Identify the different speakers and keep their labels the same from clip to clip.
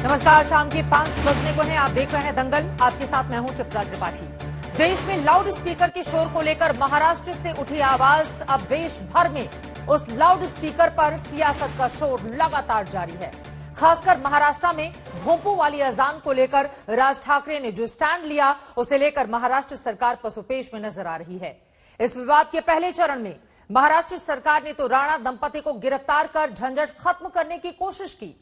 Speaker 1: नमस्कार, शाम के 5 बजने को हैं। आप देख रहे हैं दंगल। आपके साथ मैं हूं चित्रा त्रिपाठी। देश में लाउड स्पीकर के शोर को लेकर महाराष्ट्र से उठी आवाज अब देश भर में उस लाउड स्पीकर पर सियासत का शोर लगातार जारी है। खासकर महाराष्ट्र में भोंपू वाली अजान को लेकर राज ठाकरे ने जो स्टैंड लिया, उसे लेकर महाराष्ट्र सरकार पसोपेश में नजर आ रही है। इस विवाद के पहले चरण में महाराष्ट्र सरकार ने तो राणा दंपति को गिरफ्तार कर झंझट खत्म करने की कोशिश की,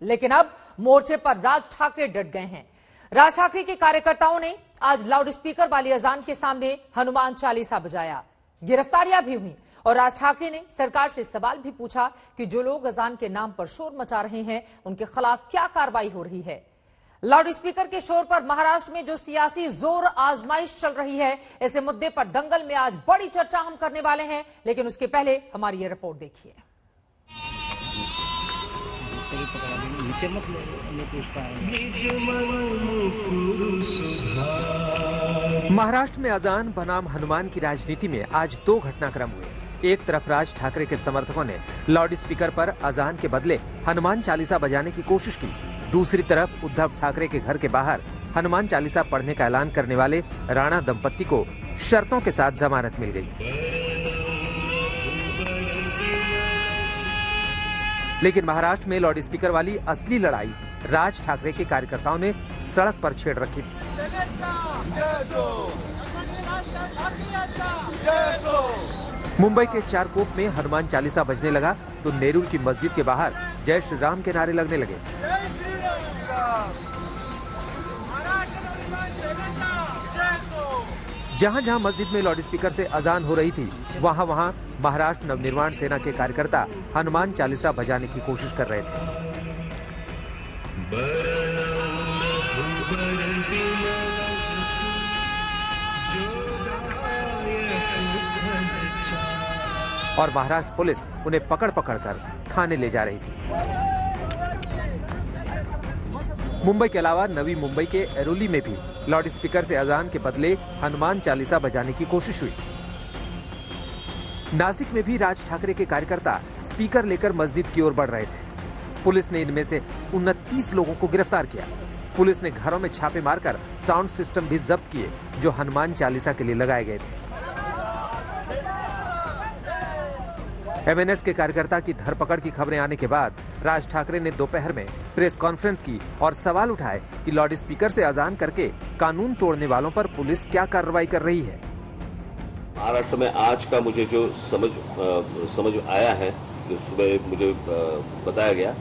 Speaker 1: लेकिन अब मोर्चे पर राज ठाकरे डट गए हैं। राज ठाकरे के कार्यकर्ताओं ने आज लाउड स्पीकर वाली अजान के सामने हनुमान चालीसा बजाया। गिरफ्तारियां भी हुई और राज ठाकरे ने सरकार से सवाल भी पूछा कि जो लोग अजान के नाम पर शोर मचा रहे हैं, उनके खिलाफ क्या कार्रवाई हो रही है। लाउड स्पीकर के शोर पर महाराष्ट्र में जो सियासी जोर आजमाइश चल रही है, ऐसे मुद्दे पर दंगल में आज बड़ी चर्चा हम करने वाले हैं, लेकिन उसके पहले हमारी ये रिपोर्ट देखिए।
Speaker 2: महाराष्ट्र में अजान बनाम हनुमान की राजनीति में आज दो घटनाक्रम हुए। एक तरफ राज ठाकरे के समर्थकों ने लाउड स्पीकर पर अजान के बदले हनुमान चालीसा बजाने की कोशिश की। दूसरी तरफ उद्धव ठाकरे के घर के बाहर हनुमान चालीसा पढ़ने का ऐलान करने वाले राणा दंपत्ति को शर्तों के साथ जमानत मिल गई। लेकिन महाराष्ट्र में लाउड स्पीकर वाली असली लड़ाई राज ठाकरे के कार्यकर्ताओं ने सड़क पर छेड़ रखी थी। मुंबई के चारकोप में हनुमान चालीसा बजने लगा तो नेरुल की मस्जिद के बाहर जय श्री राम के नारे लगने लगे। जहां जहां मस्जिद में लाउड स्पीकर से अजान हो रही थी, वहां वहां महाराष्ट्र नवनिर्माण सेना के कार्यकर्ता हनुमान चालीसा बजाने की कोशिश कर रहे थे। और महाराष्ट्र पुलिस उन्हें पकड़ पकड़ कर थाने ले जा रही थी। मुंबई के अलावा नवी मुंबई के एरोली में भी लाउड स्पीकर से अजान के बदले हनुमान चालीसा बजाने की कोशिश हुई। नासिक में भी राज ठाकरे के कार्यकर्ता स्पीकर लेकर मस्जिद की ओर बढ़ रहे थे। पुलिस ने इनमें से 29 लोगों को गिरफ्तार किया। पुलिस ने घरों में छापे मारकर साउंड सिस्टम भी जब्त किए जो हनुमान चालीसा के लिए लगाए गए थे। एमएनएस के कार्यकर्ता की धरपकड़ की खबरें आने के बाद राज ठाकरे ने दोपहर में प्रेस कॉन्फ्रेंस की और सवाल उठाए कि लाउड स्पीकर से अजान करके कानून तोड़ने वालों पर पुलिस क्या कार्रवाई कर रही है।
Speaker 3: महाराष्ट्र में आज का मुझे जो समझ आया है, जो सुबह मुझे बताया गया,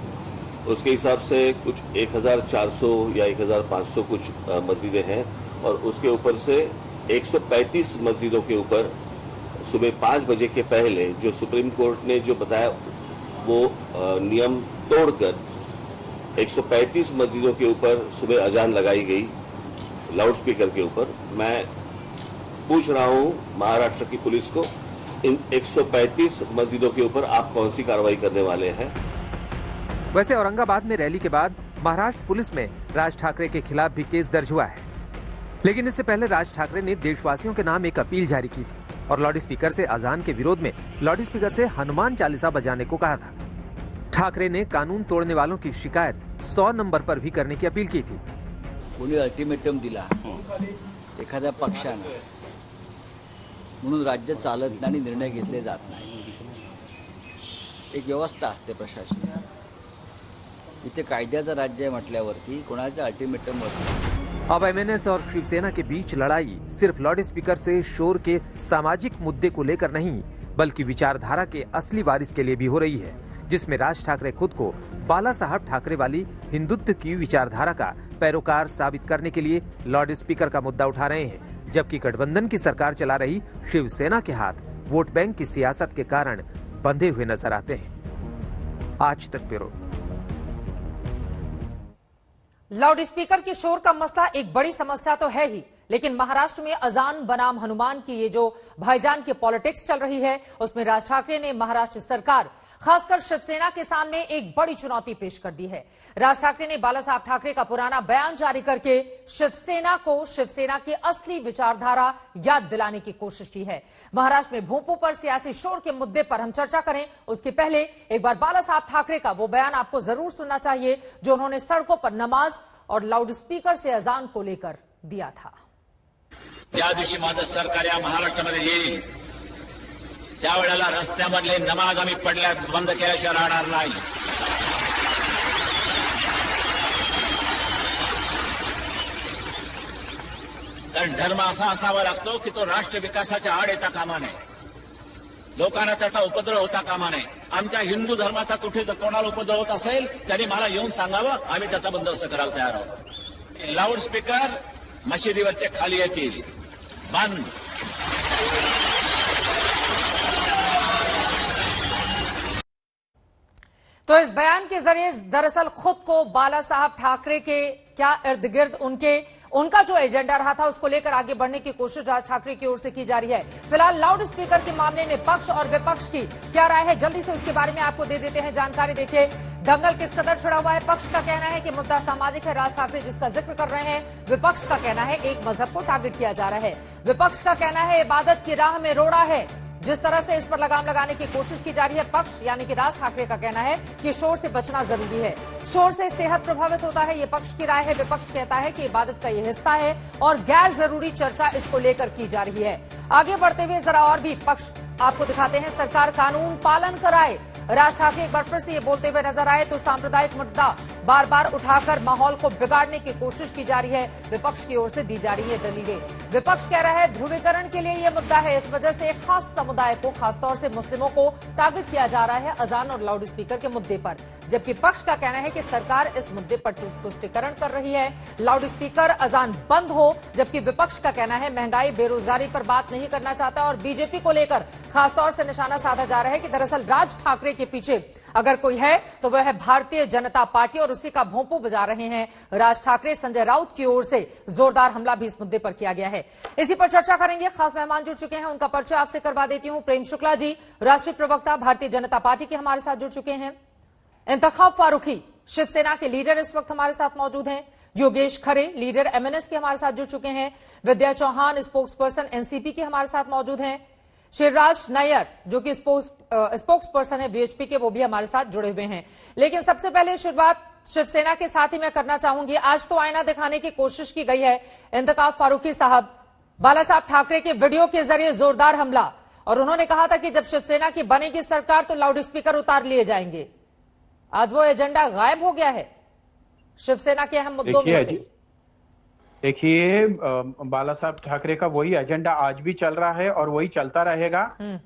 Speaker 3: उसके हिसाब से कुछ 1400 या 1500 कुछ मस्जिदें हैं और उसके ऊपर से 135 मस्जिदों के ऊपर सुबह 5 बजे के पहले जो सुप्रीम कोर्ट ने जो बताया वो नियम तोड़कर 135 मस्जिदों के ऊपर सुबह अजान लगाई गई लाउड स्पीकर के ऊपर। मैं पूछ रहा हूं महाराष्ट्र की पुलिस को, इन 135 मस्जिदों के ऊपर आप कौन सी कार्रवाई करने वाले हैं?
Speaker 2: वैसे औरंगाबाद में रैली के बाद महाराष्ट्र पुलिस में राज ठाकरे के खिलाफ भी केस दर्ज हुआ है, लेकिन इससे पहले राज ठाकरे ने देशवासियों के नाम एक अपील जारी की थी और लाउड स्पीकर से अजान के विरोध में लाउड स्पीकर से हनुमान चालीसा बजाने को कहा था। ठाकरे ने कानून तोड़ने वालों की शिकायत 100 नंबर पर भी करने की अपील की थी।
Speaker 4: कोणी अल्टिमेटम दिला एखाद्या पक्षाने म्हणून राज्य चालत नाही आणि निर्णय घेतले जात नाही। एक व्यवस्था असते प्रशासन, इथे कायद्याचं राज्य आहे म्हटल्यावरती कोणाच्या अल्टिमेटमवरती।
Speaker 2: अब एमएनएस और शिवसेना के बीच लड़ाई सिर्फ लाउड स्पीकर से शोर के सामाजिक मुद्दे को लेकर नहीं, बल्कि विचारधारा के असली वारिस के लिए भी हो रही है, जिसमें राज ठाकरे खुद को बाला साहब ठाकरे वाली हिंदुत्व की विचारधारा का पैरोकार साबित करने के लिए लाउड स्पीकर का मुद्दा उठा रहे हैं, जबकि गठबंधन की सरकार चला रही शिवसेना के हाथ वोट बैंक की सियासत के कारण बंधे हुए नजर आते हैं। आज तक ब्यूरो।
Speaker 1: लाउड स्पीकर के शोर का मसला एक बड़ी समस्या तो है ही, लेकिन महाराष्ट्र में अजान बनाम हनुमान की ये जो भाईजान की पॉलिटिक्स चल रही है, उसमें राज ठाकरे ने महाराष्ट्र सरकार खासकर शिवसेना के सामने एक बड़ी चुनौती पेश कर दी है। राज ठाकरे ने बाला साहब ठाकरे का पुराना बयान जारी करके शिवसेना को शिवसेना की असली विचारधारा याद दिलाने की कोशिश की है। महाराष्ट्र में भोंपू पर सियासी शोर के मुद्दे पर हम चर्चा करें उसके पहले एक बार बाला साहब ठाकरे का वो बयान आपको जरूर सुनना चाहिए जो उन्होंने सड़कों पर नमाज और लाउड स्पीकर से अजान को लेकर दिया था।
Speaker 5: ज्या दिवशी माझं सरकार या महाराष्ट्रामध्ये येईल त्यावेळेला रस्त्यामधले नमाज आम्ही पडल्या बंद केल्याशिवाय राहणार नाही। कारण धर्म असा असावा लागतो की तो राष्ट्र विकासाच्या आड येता कामा नये, लोकांना त्याचा उपद्रव होता कामा नये। आमच्या हिंदू धर्माचा कुठे जर कोणाला उपद्रव होत असेल त्यांनी मला येऊन सांगावं, आम्ही त्याचा बंदोबस्त करायला तयार आहोत। लाऊड स्पीकर मशिदीवरचे खाली येतील, बंद।
Speaker 1: तो इस बयान के जरिए दरअसल खुद को बाला साहब ठाकरे के क्या इर्द गिर्द उनका जो एजेंडा रहा था उसको लेकर आगे बढ़ने की कोशिश राज ठाकरे की ओर से की जा रही है। फिलहाल लाउड स्पीकर के मामले में पक्ष और विपक्ष की क्या राय है, जल्दी से उसके बारे में आपको दे देते हैं जानकारी। देखिए दंगल किस कदर छिड़ा हुआ है। पक्ष का कहना है कि मुद्दा सामाजिक है, राज ठाकरे जिसका जिक्र कर रहे हैं। विपक्ष का कहना है एक मजहब को टारगेट किया जा रहा है। विपक्ष का कहना है इबादत की राह में रोड़ा है, जिस तरह से इस पर लगाम लगाने की कोशिश की जा रही है। पक्ष यानी कि राज ठाकरे का कहना है कि शोर से बचना जरूरी है, शोर से सेहत प्रभावित होता है, ये पक्ष की राय है। विपक्ष कहता है कि इबादत का ये हिस्सा है और गैर जरूरी चर्चा इसको लेकर की जा रही है। आगे बढ़ते हुए जरा और भी पक्ष आपको दिखाते हैं। सरकार कानून पालन कराए, राज ठाकरे एक बार फिर से ये बोलते हुए नजर आए तो सांप्रदायिक मुद्दा बार बार उठाकर माहौल को बिगाड़ने की कोशिश की जा रही है। विपक्ष की ओर से दी जा रही है दलीलें। विपक्ष कह रहा है ध्रुवीकरण के लिए यह मुद्दा है, इस वजह से एक खास समुदाय को, खासतौर से मुस्लिमों को टारगेट किया जा रहा है अजान और लाउड स्पीकर के मुद्दे पर। जबकि पक्ष का कहना है कि सरकार इस मुद्दे पर तुष्टिकरण कर रही है, लाउड स्पीकर अजान बंद हो। जबकि विपक्ष का कहना है महंगाई बेरोजगारी पर बात नहीं करना चाहता और बीजेपी को लेकर खासतौर से निशाना साधा जा रहा है कि दरअसल राज ठाकरे के पीछे अगर कोई है तो वह है भारतीय जनता पार्टी और उसी का भोंपू बजा रहे हैं राज ठाकरे। संजय राउत की ओर से जोरदार हमला भी इस मुद्दे पर किया गया है। इसी पर चर्चा करेंगे, खास मेहमान जुड़ चुके हैं, उनका परिचय आपसे करवा देती हूं। प्रेम शुक्ला जी, राष्ट्रीय प्रवक्ता भारतीय जनता पार्टी के हमारे साथ जुड़ चुके हैं। इंतखाब फारूकी, शिवसेना के लीडर इस वक्त हमारे साथ मौजूद हैं। योगेश खरे, लीडर एमएनएस के हमारे साथ जुड़ चुके हैं। विद्या चौहान, स्पोक्स पर्सन एनसीपी के हमारे साथ मौजूद हैं। शिवराज नायर जो कि स्पोक्स पर्सन है वीएचपी के, वो भी हमारे साथ जुड़े हुए हैं। लेकिन सबसे पहले शुरुआत शिवसेना के साथ ही मैं करना चाहूंगी। आज तो आईना दिखाने की कोशिश की गई है। इंतखाब फारूकी साहब, बाला साहब ठाकरे के वीडियो के जरिए जोरदार हमला, और उन्होंने कहा था कि जब शिवसेना की बनेगी सरकार तो लाउड स्पीकर उतार लिए जाएंगे। आज वो एजेंडा गायब हो गया है शिवसेना के अहम मुद्दों में से।
Speaker 6: देखिए बाला साहब ठाकरे का वही एजेंडा आज भी चल रहा है और वही चलता रहेगा,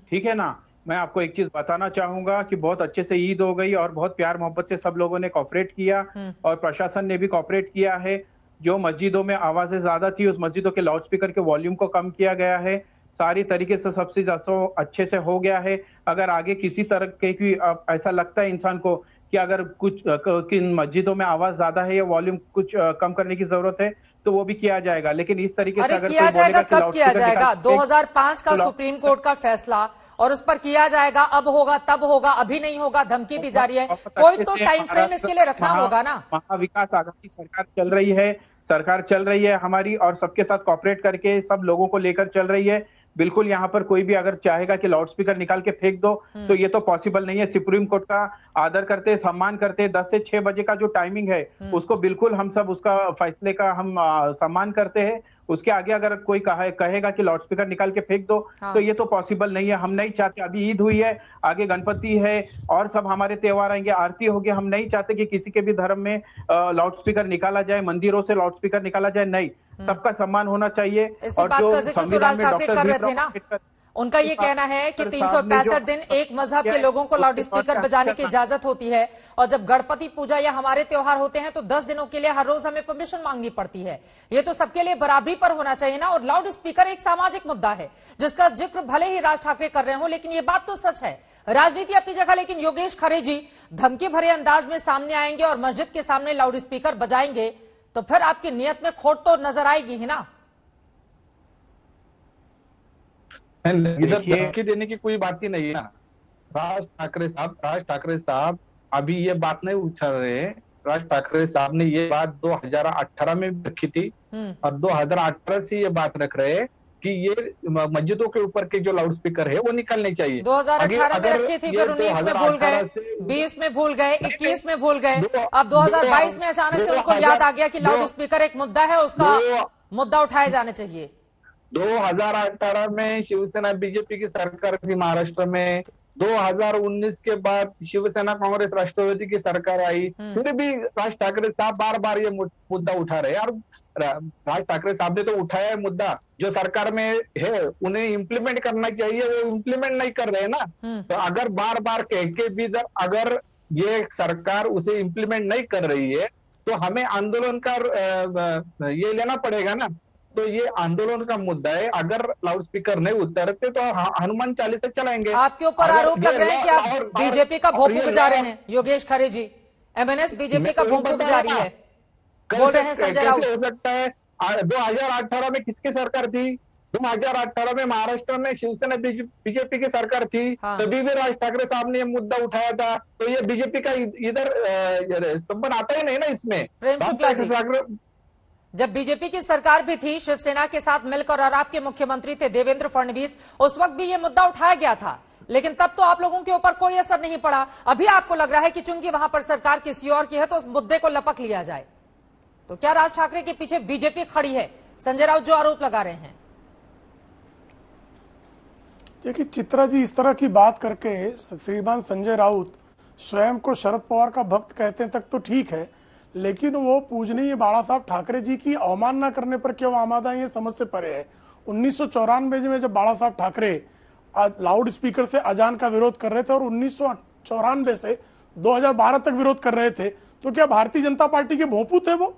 Speaker 6: ठीक है ना। मैं आपको एक चीज बताना चाहूंगा कि बहुत अच्छे से ईद हो गई और बहुत प्यार मोहब्बत से सब लोगों ने कोऑपरेट किया और प्रशासन ने भी कोऑपरेट किया है। जो मस्जिदों में आवाजें ज्यादा थी उस मस्जिदों के लाउड स्पीकर के वॉल्यूम को कम किया गया है। सारी तरीके से सबसे ज्यादा अच्छे से हो गया है। अगर आगे किसी तरह की ऐसा लगता है इंसान को कि अगर कुछ किन मस्जिदों में आवाज ज्यादा है या वॉल्यूम कुछ कम करने की जरूरत है तो वो भी किया जाएगा। लेकिन इस तरीके से अगर
Speaker 1: किया जाएगा, कब किया जाएगा? 2005 का सुप्रीम कोर्ट का फैसला और उस पर किया जाएगा, अब होगा तब होगा, अभी नहीं होगा, धमकी दी जा रही है। कोई तो टाइम फ्रेम इसके लिए रखना होगा ना।
Speaker 6: महाविकास आघाड़ी सरकार चल रही है, सरकार चल रही है हमारी, और सबके साथ कोऑपरेट करके सब लोगों को लेकर चल रही है। बिल्कुल यहाँ पर कोई भी अगर चाहेगा कि लाउड स्पीकर निकाल के फेंक दो तो ये तो पॉसिबल नहीं है। सुप्रीम कोर्ट का आदर करते, सम्मान करते, 10 से 6 बजे का जो टाइमिंग है उसको बिल्कुल हम सब उसका फैसले का हम सम्मान करते हैं। उसके आगे अगर कोई कहेगा कि लाउड स्पीकर निकाल के फेंक दो तो ये तो पॉसिबल नहीं है। हम नहीं चाहते, अभी ईद हुई है, आगे गणपति है और सब हमारे त्योहार आएंगे, आरती होगी, हम नहीं चाहते कि किसी के भी धर्म में लाउड स्पीकर निकाला जाए, मंदिरों से लाउड स्पीकर निकाला जाए, नहीं। सबका सम्मान होना चाहिए।
Speaker 1: और जो संविधान में डॉक्टर कर रहे थे ना, उनका ये कहना है कि 365 दिन एक मजहब के लोगों को लाउड स्पीकर बजाने की इजाजत होती है, और जब गणपति पूजा या हमारे त्योहार होते हैं तो 10 दिनों के लिए हर रोज हमें परमिशन मांगनी पड़ती है। ये तो सबके लिए बराबरी पर होना चाहिए ना। और लाउड स्पीकर एक सामाजिक मुद्दा है जिसका जिक्र भले ही राज ठाकरे कर रहे हो, लेकिन ये बात तो सच है। राजनीति अपनी जगह, लेकिन योगेश खरे जी धमकी भरे अंदाज में सामने आएंगे और मस्जिद के सामने लाउड स्पीकर बजाएंगे तो फिर आपकी नीयत में खोट तो नजर आएगी ही ना।
Speaker 7: इधर धमकी देने की कोई बात ही नहीं है ना। राज ठाकरे साहब अभी ये बात नहीं उछल रहे हैं। राज ठाकरे साहब ने ये बात 2018 में भी रखी थी और 2018 से ये बात रख रहे हैं कि ये मस्जिदों के ऊपर के जो लाउड स्पीकर है वो निकलने चाहिए।
Speaker 1: 2018 में रखी थी, फिर 19 में भूल गए, 20 में भूल गए, 21 में भूल गए, अब 2022 में अचानक से उनको याद आ गया कि लाउड स्पीकर एक मुद्दा है, उसका मुद्दा उठाए जाने चाहिए।
Speaker 7: 2018 में शिवसेना बीजेपी की सरकार थी महाराष्ट्र में। 2019 के बाद शिवसेना कांग्रेस राष्ट्रवादी की सरकार आई, फिर भी राज ठाकरे साहब बार बार ये मुद्दा उठा रहे हैं। और राज ठाकरे साहब ने तो उठाया है मुद्दा, जो सरकार में है उन्हें इम्प्लीमेंट करना चाहिए, वो इम्प्लीमेंट नहीं कर रहे हैं ना। तो अगर बार बार कह के भी अगर ये सरकार उसे इम्प्लीमेंट नहीं कर रही है तो हमें आंदोलन का ये लेना पड़ेगा ना। तो ये आंदोलन का मुद्दा है। अगर लाउड स्पीकर नहीं उतरते तो हनुमान चालीसा चलाएंगे।
Speaker 1: आपके ऊपर आरोप लग रहे हैं कि आप बीजेपी का भोंपू बजा रहे हैं। योगेश खरे जी, एमएनएस बीजेपी का भोंपू बजा रही है, बोल रहे हैं संजय राउत।
Speaker 7: हो सकता है 2018 में किसकी सरकार थी? 2018 में महाराष्ट्र में शिवसेना बीजेपी की सरकार थी। तभी भी राज ठाकरे साहब ने ये मुद्दा उठाया था। तो ये बीजेपी का इधर संबंध आता ही नहीं ना इसमें।
Speaker 1: प्रेम शुक्ला जी, जब बीजेपी की सरकार भी थी, शिवसेना के साथ मिलकर, और आपके मुख्यमंत्री थे देवेंद्र फडणवीस, उस वक्त भी ये मुद्दा उठाया गया था, लेकिन तब तो आप लोगों के ऊपर कोई असर नहीं पड़ा। अभी आपको लग रहा है कि चूंकि वहां पर सरकार किसी और की है तो उस मुद्दे को लपक लिया जाए। तो क्या राज ठाकरे के पीछे बीजेपी खड़ी है? संजय राउत जो आरोप लगा रहे हैं।
Speaker 8: देखिए चित्रा जी, इस तरह की बात करके श्रीमान संजय राउत स्वयं को शरद पवार का भक्त कहते हैं तक तो ठीक है, लेकिन वो पूजनीय बाला साहब ठाकरे जी की अवमानना करने पर क्यों आमादा है, ये समझ से परे है। 1994 में जब बाला साहब ठाकरे लाउड स्पीकर से अजान का विरोध कर रहे थे और 1994 से 2012 तक विरोध कर रहे थे, तो क्या भारतीय जनता पार्टी के भोंपू थे वो?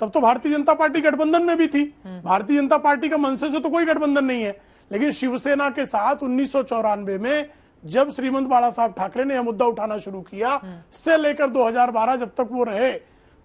Speaker 8: तब तो भारतीय जनता पार्टी गठबंधन में भी थी। भारतीय जनता पार्टी का मनसे से तो कोई गठबंधन नहीं है, लेकिन शिवसेना के साथ 1994 में जब श्रीमंत बाला साहब ठाकरे ने यह मुद्दा उठाना शुरू किया, से लेकर 2012 जब तक वो रहे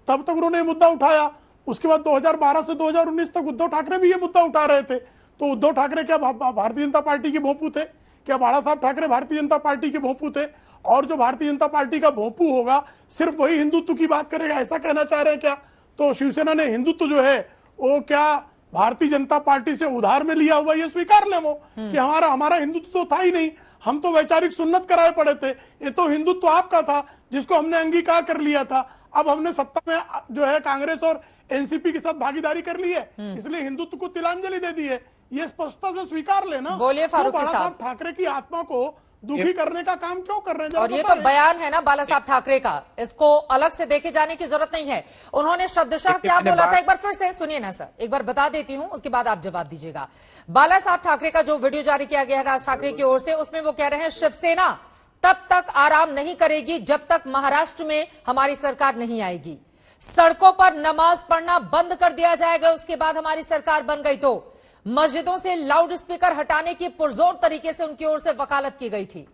Speaker 8: तब तक उन्होंने मुद्दा उठाया। उसके बाद 2012 से 2019 तक उद्धव ठाकरे भी ये मुद्दा उठा रहे थे। तो उद्धव ठाकरे क्या भारतीय जनता पार्टी के भोंपू थे? क्या बाला साहब ठाकरे भारतीय जनता पार्टी के भोंपू थे? और जो भारतीय जनता पार्टी का भोंपू होगा सिर्फ वही हिंदुत्व की बात करेगा, ऐसा कहना चाह रहे हैं क्या? तो शिवसेना ने हिंदुत्व जो है वो क्या भारतीय जनता पार्टी से उधार में लिया हुआ, ये स्वीकार ले वो कि हमारा हिंदुत्व तो था ही नहीं, हम तो वैचारिक सुन्नत कराए पड़े थे, ये तो हिंदुत्व आपका था जिसको हमने अंगीकार कर लिया था। अब हमने सत्ता में जो है कांग्रेस और एनसीपी के साथ भागीदारी कर ली है, इसलिए हिंदुत्व को तिलांजलि दे दी है, ये स्पष्टता से स्वीकार लेना।
Speaker 1: बोलिए फारूकी साहब,
Speaker 8: ठाकरे की आत्मा को दुखी करने का काम क्यों कर रहे हैं?
Speaker 1: और ये तो बयान है ना बाला साहब ठाकरे का, इसको अलग से देखे जाने की जरूरत नहीं है। उन्होंने शब्दशः क्या बोला था, एक बार फिर से सुनिए ना सर, एक बार बता देती हूं, उसके बाद आप जवाब दीजिएगा। बाला साहब ठाकरे का जो वीडियो जारी किया गया है राज ठाकरे की ओर से, उसमें वो कह रहे हैं शिवसेना तब तक आराम नहीं करेगी जब तक महाराष्ट्र में हमारी सरकार नहीं आएगी। सड़कों पर नमाज पढ़ना बंद कर दिया जाएगा, उसके बाद हमारी सरकार बन गई तो। मस्जिदों से लाउड स्पीकर हटाने की पुरजोर तरीके से उनकी ओर से वकालत की गई थी।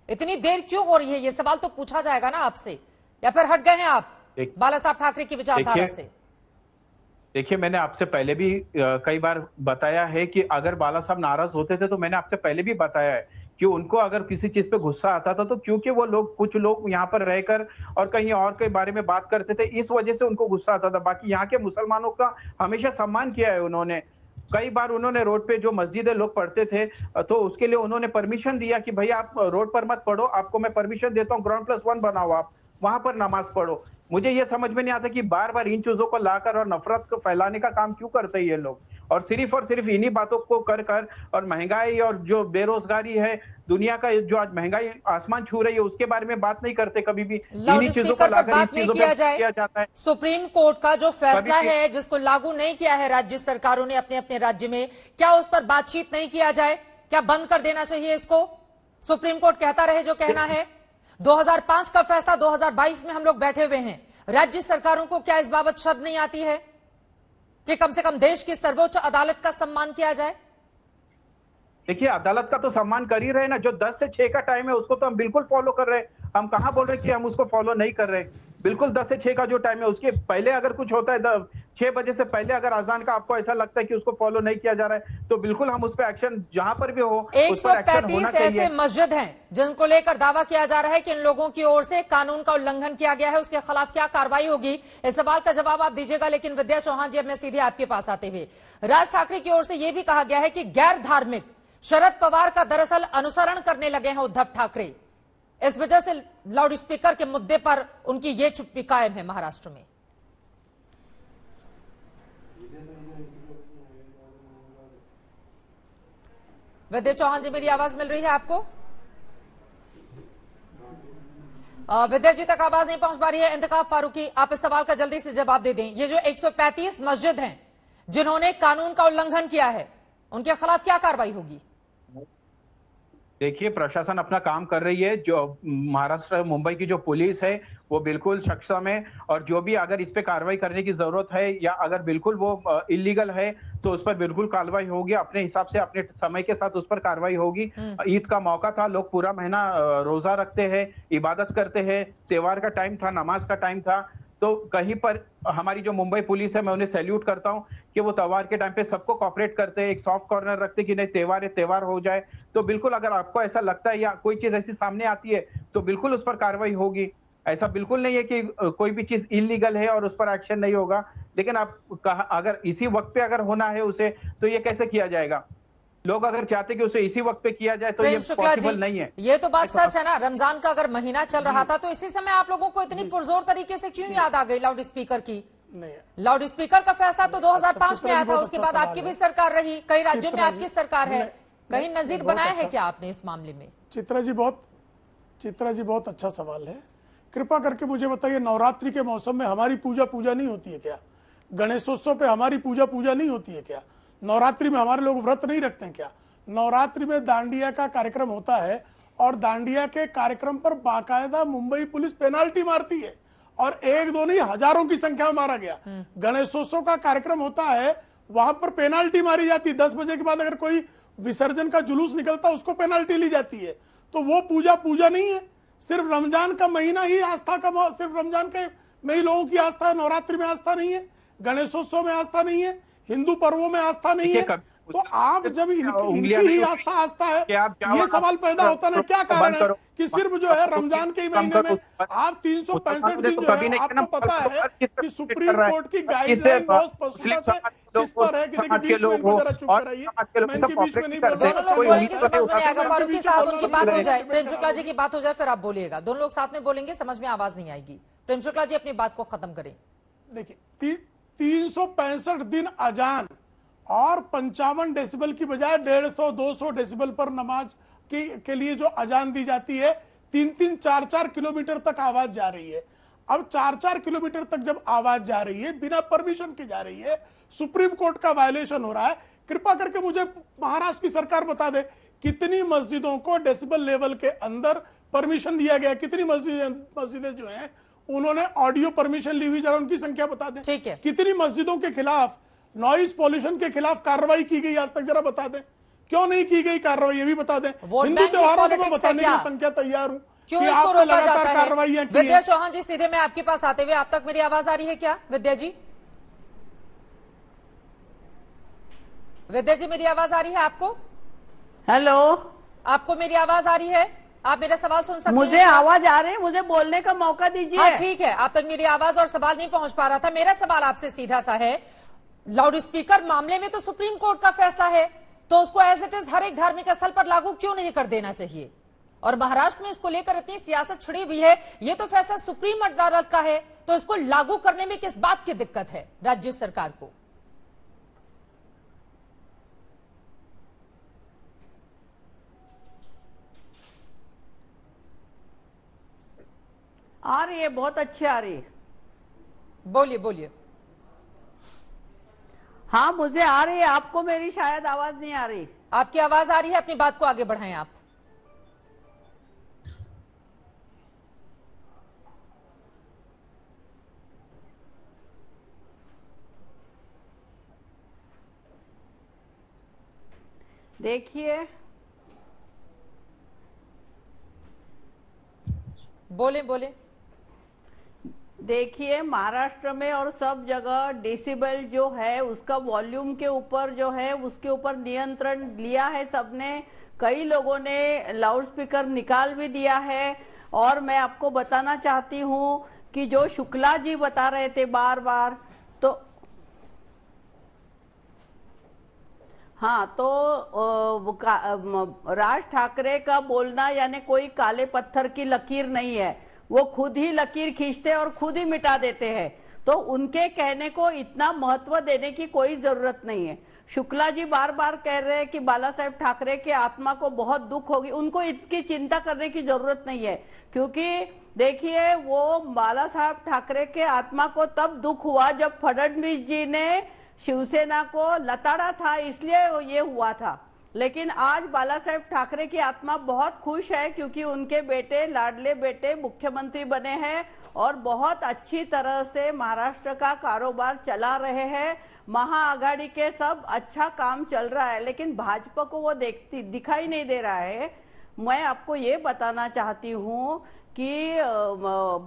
Speaker 1: इतनी देर क्यों हो रही है, ये सवाल तो पूछा जाएगा ना आपसे, या फिर हट गए हैं आप बाला साहब ठाकरे की विचारधारा से?
Speaker 6: देखिए, मैंने आपसे पहले भी कई बार बताया है कि अगर बाला साहब नाराज होते थे तो मैंने आपसे पहले भी बताया है कि उनको अगर किसी चीज पे गुस्सा आता था तो क्योंकि वो लोग, कुछ लोग यहाँ पर रहकर और कहीं और के बारे में बात करते थे, इस वजह से उनको गुस्सा आता था। बाकी यहाँ के मुसलमानों का हमेशा सम्मान किया है उन्होंने। कई बार उन्होंने रोड पे जो मस्जिद लोग पढ़ते थे तो उसके लिए उन्होंने परमिशन दिया कि भाई आप रोड पर मत पढ़ो, आपको मैं परमिशन देता हूँ, ग्राउंड+1 बनाओ, आप वहां पर नमाज पढ़ो। मुझे ये समझ में नहीं आता कि बार बार इन चीजों को लाकर और नफरत को फैलाने का काम क्यों करते हैं ये लोग, और सिर्फ इन्हीं बातों को कर कर, और महंगाई और जो बेरोजगारी है, दुनिया का जो आज महंगाई आसमान छू रही है, उसके बारे में बात नहीं करते कभी भी। इन्हीं चीजों को लाकर इस चीजों पे किया जाता है।
Speaker 1: सुप्रीम कोर्ट का जो फैसला है जिसको लागू नहीं किया है राज्य सरकारों ने अपने अपने राज्य में, क्या उस पर बातचीत नहीं किया जाए? क्या बंद कर देना चाहिए इसको? सुप्रीम कोर्ट कहता रहे जो कहना है। 2005 का फैसला 2022 में हम लोग बैठे हुए हैं, राज्य सरकारों को क्या इस बाबत शर्म नहीं आती है कि कम से कम देश की सर्वोच्च अदालत का सम्मान किया जाए?
Speaker 6: देखिए, अदालत का तो सम्मान कर ही रहे ना। जो 10 से 6 का टाइम है उसको तो हम बिल्कुल फॉलो कर रहे हैं। हम कहां बोल रहे हैं कि हम उसको फॉलो नहीं कर रहे। बिल्कुल 10 से 6 का जो टाइम है, उसके पहले अगर कुछ होता है 6 बजे से पहले अगर अजान का आपको ऐसा लगता है कि उसको फॉलो नहीं किया जा रहा है तो बिल्कुल हम उस पर एक्शन, जहां पर भी हो उस पर एक्शन होना
Speaker 1: 135
Speaker 6: चाहिए।
Speaker 1: ऐसे मस्जिद हैं जिनको लेकर दावा किया जा रहा है कि इन लोगों की ओर से कानून का उल्लंघन किया गया है, उसके खिलाफ क्या कार्रवाई होगी, इस सवाल का जवाब आप दीजिएगा। लेकिन विद्या चौहान जी, अब मैं सीधे आपके पास आते हुए, राज ठाकरे की ओर से यह भी कहा गया है कि गैर धार्मिक शरद पवार का दरअसल अनुसरण करने लगे हैं उद्धव ठाकरे, इस वजह से लाउड स्पीकर के मुद्दे पर उनकी ये चुप्पी कायम है महाराष्ट्र में। विद्या चौहान जी, मेरी आवाज मिल रही है आपको? विद्या जी तक आवाज नहीं पहुंच पा रही है। इंतखाब फारूकी, आप इस सवाल का जल्दी से जवाब दे दें। ये जो 135 मस्जिद हैं जिन्होंने कानून का उल्लंघन किया है, उनके खिलाफ क्या कार्रवाई होगी?
Speaker 6: देखिए, प्रशासन अपना काम कर रही है। जो महाराष्ट्र मुंबई की जो पुलिस है वो बिल्कुल सक्षम है, और जो भी अगर इस पे कार्रवाई करने की जरूरत है या अगर बिल्कुल वो इलीगल है तो उस पर बिल्कुल कार्रवाई होगी। अपने हिसाब से अपने समय के साथ उस पर कार्रवाई होगी। ईद का मौका था, लोग पूरा महीना रोजा रखते हैं, इबादत करते हैं, त्योहार का टाइम था, नमाज का टाइम था, तो कहीं पर हमारी जो मुंबई पुलिस है, मैं उन्हें सैल्यूट करता हूं कि वो त्योहार के टाइम पे सबको कॉपरेट करते हैं, एक सॉफ्ट कॉर्नर रखते हैं कि नहीं त्योहार है, त्योहार हो जाए। तो बिल्कुल अगर आपको ऐसा लगता है या कोई चीज ऐसी सामने आती है तो बिल्कुल उस पर कार्रवाई होगी। ऐसा बिल्कुल नहीं है कि कोई भी चीज इलीगल है और उस पर एक्शन नहीं होगा। लेकिन आप अगर इसी वक्त पे अगर होना है उसे, तो ये कैसे किया जाएगा? लोग अगर चाहते कि उसे इसी वक्त पे किया जाए तो ये पॉसिबल नहीं है।
Speaker 1: ये तो बात सच है ना, रमजान का अगर महीना चल रहा था तो इसी समय आप लोगों को इतनी पुरजोर तरीके से क्यों याद आ गई लाउड स्पीकर की? लाउड स्पीकर का फैसला तो 2005 में आया था, उसके बाद आपकी भी सरकार रही, कई राज्यों में आपकी सरकार है, कहीं नजीर बनाया है क्या आपने इस मामले में?
Speaker 8: चित्रा जी बहुत अच्छा सवाल है। कृपा करके मुझे बताइए, नवरात्रि के मौसम में हमारी पूजा नहीं होती है क्या? गणेशोत्सव पे हमारी पूजा नहीं होती है क्या? नवरात्रि में हमारे लोग व्रत नहीं रखते हैं क्या? नवरात्रि में दांडिया का कार्यक्रम होता है और दांडिया के कार्यक्रम पर बाकायदा मुंबई पुलिस पेनाल्टी मारती है, और एक दो नहीं हजारों की संख्या में मारा गया। गणेशोत्सव का कार्यक्रम होता है, वहां पर पेनाल्टी मारी जाती है। 10 बजे के बाद अगर कोई विसर्जन का जुलूस निकलता है उसको पेनाल्टी ली जाती है। तो वो पूजा नहीं है। सिर्फ रमजान का महीना ही आस्था का, सिर्फ रमजान के में ही लोगों की आस्था है, नवरात्रि में आस्था नहीं है, गणेशोत्सव में आस्था नहीं है, हिंदू पर्वों में आस्था नहीं है। तो आप जब इनकी ही आस्था है, ये सवाल पैदा होता है, क्या कारण है कि सिर्फ जो है रमजान के महीने में आप 365 दिन जो है, आपको पता है कि सुप्रीम कोर्ट की गाइडलाइन बहुत स्पष्टता से इस पर है कि देखिए बीच में इनको जरा चुप कराइए, मैं इनके बीच में नहीं बोल रहा।
Speaker 1: दोनों लोग बोलेंगे समझ में नहीं आएगा। फारूकी साहब, उनकी बात हो जाए, प्रेम शुक्ला जी की बात हो जाए, फिर आप बोलिएगा। दोनों लोग साथ में बोलेंगे, समझ में आवाज नहीं आएगी। प्रेम शुक्ला जी, अपनी बात को खत्म करें।
Speaker 8: देखिए, 365 दिन अजान और 55 डेसिबल की बजाय 150-200 डेसिबल पर नमाज के लिए जो अजान दी जाती है, 3-3, 4-4 किलोमीटर तक आवाज जा रही है। अब 4-4 किलोमीटर तक जब आवाज जा रही है, बिना परमिशन के जा रही है, सुप्रीम कोर्ट का वायलेशन हो रहा है। कृपा करके मुझे महाराष्ट्र की सरकार बता दे कितनी मस्जिदों को डेसिबल लेवल के अंदर परमिशन दिया गया, कितनी मस्जिदें जो हैं उन्होंने ऑडियो परमिशन ली हुई, जरा उनकी संख्या बता दें।
Speaker 1: ठीक है।
Speaker 8: कितनी मस्जिदों के खिलाफ नॉइज पॉल्यूशन के खिलाफ कार्रवाई की गई आज तक, जरा बता दें। क्यों नहीं की गई कार्रवाई, ये भी बता दें। हिंदू त्योहारों को मैं बताने की संख्या तैयार हूं
Speaker 1: क्यों
Speaker 8: कि
Speaker 1: इसको
Speaker 8: आपने
Speaker 1: रोका जाता
Speaker 8: लगातार
Speaker 1: है?
Speaker 8: कार्रवाइयां की
Speaker 1: विद्या
Speaker 8: हैं।
Speaker 1: चौहान जी, सीधे मैं आपके पास आते हुए, आप तक मेरी आवाज आ रही है क्या? विद्या जी, विद्या जी, मेरी आवाज आ रही है आपको?
Speaker 9: हेलो,
Speaker 1: आपको मेरी आवाज आ रही है? आप मेरा सवाल सुन सकते हैं?
Speaker 9: मुझे आवाज आ रही है, मुझे बोलने का मौका दीजिए।
Speaker 1: हाँ ठीक है, आप तक मेरी आवाज और सवाल नहीं पहुंच पा रहा था। मेरा सवाल आपसे सीधा सा है, लाउड स्पीकर मामले में तो सुप्रीम कोर्ट का फैसला है, तो उसको एज इट इज हर एक धार्मिक स्थल पर लागू क्यों नहीं कर देना चाहिए? और महाराष्ट्र में इसको लेकर इतनी सियासत छिड़ी हुई है, ये तो फैसला सुप्रीम अदालत का है, तो इसको लागू करने में किस बात की दिक्कत है राज्य सरकार को?
Speaker 9: आ रही है, बहुत अच्छी आ रही है।
Speaker 1: बोलिए बोलिए।
Speaker 9: हाँ, मुझे आ रही है, आपको मेरी शायद आवाज नहीं आ रही।
Speaker 1: आपकी आवाज आ रही है, अपनी बात को आगे बढ़ाएं आप।
Speaker 9: देखिए,
Speaker 1: बोले बोले।
Speaker 9: देखिए, महाराष्ट्र में और सब जगह डेसिबल जो है उसका वॉल्यूम के ऊपर जो है उसके ऊपर नियंत्रण लिया है सबने। कई लोगों ने लाउड स्पीकर निकाल भी दिया है। और मैं आपको बताना चाहती हूँ कि जो शुक्ला जी बता रहे थे बार बार, तो हाँ, तो राज ठाकरे का बोलना यानी कोई काले पत्थर की लकीर नहीं है। वो खुद ही लकीर खींचते और खुद ही मिटा देते हैं। तो उनके कहने को इतना महत्व देने की कोई जरूरत नहीं है। शुक्ला जी बार बार कह रहे हैं कि बाला साहेब ठाकरे के आत्मा को बहुत दुख होगी। उनको इतनी चिंता करने की जरूरत नहीं है, क्योंकि देखिए, वो बाला साहेब ठाकरे के आत्मा को तब दुख हुआ जब फडणवीस जी ने शिवसेना को लताड़ा था, इसलिए ये हुआ था। लेकिन आज बाला साहेब ठाकरे की आत्मा बहुत खुश है, क्योंकि उनके बेटे, लाडले बेटे मुख्यमंत्री बने हैं और बहुत अच्छी तरह से महाराष्ट्र का कारोबार चला रहे हैं। महाआघाड़ी के सब अच्छा काम चल रहा है, लेकिन भाजपा को वो दिखाई नहीं दे रहा है। मैं आपको ये बताना चाहती हूँ कि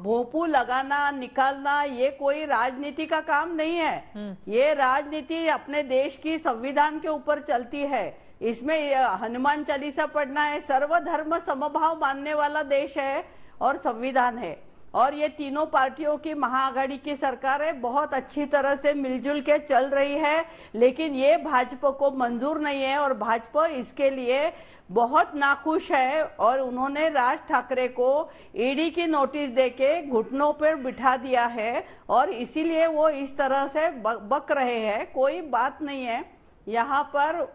Speaker 9: भोंपू लगाना निकालना ये कोई राजनीति का काम नहीं है। ये राजनीति अपने देश की संविधान के ऊपर चलती है। इसमें हनुमान चालीसा पढ़ना है। सर्वधर्म समभाव मानने वाला देश है और संविधान है। और ये तीनों पार्टियों की महाआघाड़ी की सरकार है, बहुत अच्छी तरह से मिलजुल के चल रही है। लेकिन ये भाजपा को मंजूर नहीं है और भाजपा इसके लिए बहुत नाखुश है। और उन्होंने राज ठाकरे को ईडी की नोटिस देके घुटनों पर बिठा दिया है और इसीलिए वो इस तरह से बक रहे हैं। कोई बात नहीं है। यहाँ पर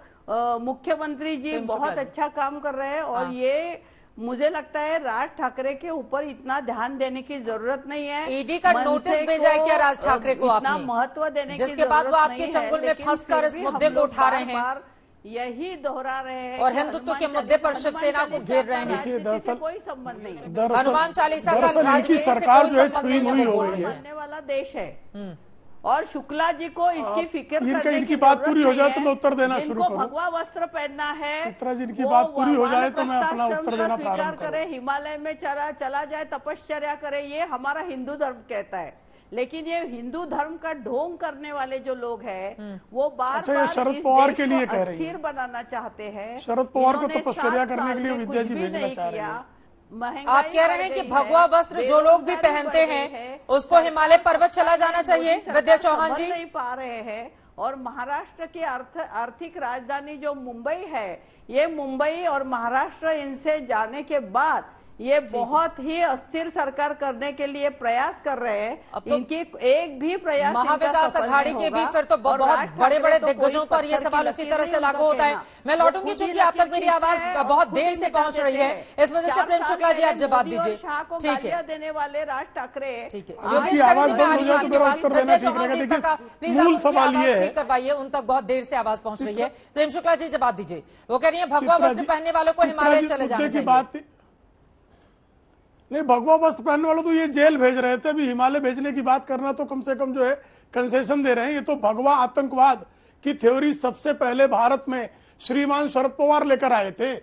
Speaker 9: मुख्यमंत्री जी बहुत अच्छा काम कर रहे हैं और ये मुझे लगता है राज ठाकरे के ऊपर इतना ध्यान देने की जरूरत नहीं है।
Speaker 1: ईडी का नोटिस भेजा है क्या राज ठाकरे को आपने?
Speaker 9: महत्व देने की
Speaker 1: जिसके बाद वो आपके चंगुल में फंसकर इस मुद्दे को उठा रहे हैं,
Speaker 9: यही दोहरा रहे हैं
Speaker 1: और हिंदुत्व के मुद्दे पर शिवसेना को घेर रहे हैं।
Speaker 9: दरअसल कोई संबंध नहीं।
Speaker 1: हनुमान चालीसा का राजनीति से
Speaker 8: सरकार जो है
Speaker 1: कोई
Speaker 8: छुई हुई हो
Speaker 9: संबंध नहीं वाला देश है। और शुक्ला जी को इसकी फिक्र करने
Speaker 8: इनकी बात पूरी हो जाए तो मैं उत्तर देना शुरू करूं।
Speaker 9: भगवा वस्त्र पहनना है,
Speaker 8: चित्रा जी इनकी बात पूरी हो जाए तो मैं अपना उत्तर देना प्रारंभ
Speaker 9: करे, हिमालय में चला जाए, तपश्चर्या करे, ये हमारा हिंदू धर्म कहता है। लेकिन ये हिंदू धर्म का ढोंग करने वाले जो लोग हैं वो बार-बार
Speaker 8: शरद पवार के लिए कह रही है,
Speaker 9: अस्थिर बनाना चाहते हैं।
Speaker 8: शरद पवार को तपश्चर्या करने के लिए विद्या जी भेजना चाह रहे हैं।
Speaker 1: आप कह रहे हैं कि भगवा वस्त्र जो लोग भी पहनते हैं उसको हिमालय पर्वत चला जाना चाहिए, विद्या चौहान जी?
Speaker 9: नहीं पा रहे हैं। और महाराष्ट्र की आर्थिक राजधानी जो मुंबई है, ये मुंबई और महाराष्ट्र इनसे जाने के बाद ये बहुत ही अस्थिर सरकार करने के लिए प्रयास कर रहे हैं। अब तो इनकी एक भी प्रयास
Speaker 1: महाविकास अघाड़ी के भी फिर तो बहुत बड़े बड़े दिग्गजों पर यह सवाल उसी तरह से लागू होता है। मैं लौटूंगी, चूंकि आप तक मेरी आवाज बहुत देर से पहुंच रही है, इस वजह से प्रेम शुक्ला जी आप जवाब दीजिए। ठीक है,
Speaker 9: देने वाले राज ठाकरे,
Speaker 1: ठीक है। योगेश खन्ना जी में आ रही है आपके पास, विद्या चौहान जी तक प्लीज आवाज ठीक करवाइए, उन तक बहुत देर से आवाज पहुंच रही है। प्रेम शुक्ला जी जवाब दीजिए। वो कह रही है भगवा वस्त्र पहनने वालों को हिमालय चले जाना चाहिए।
Speaker 8: नहीं, भगवा वस्त्र पहनने वालों तो ये जेल भेज रहे थे, अभी हिमालय भेजने की बात करना तो कम से कम जो है कंसेशन दे रहे हैं। ये तो भगवा आतंकवाद की थ्योरी सबसे पहले भारत में श्रीमान शरद पवार लेकर आए थे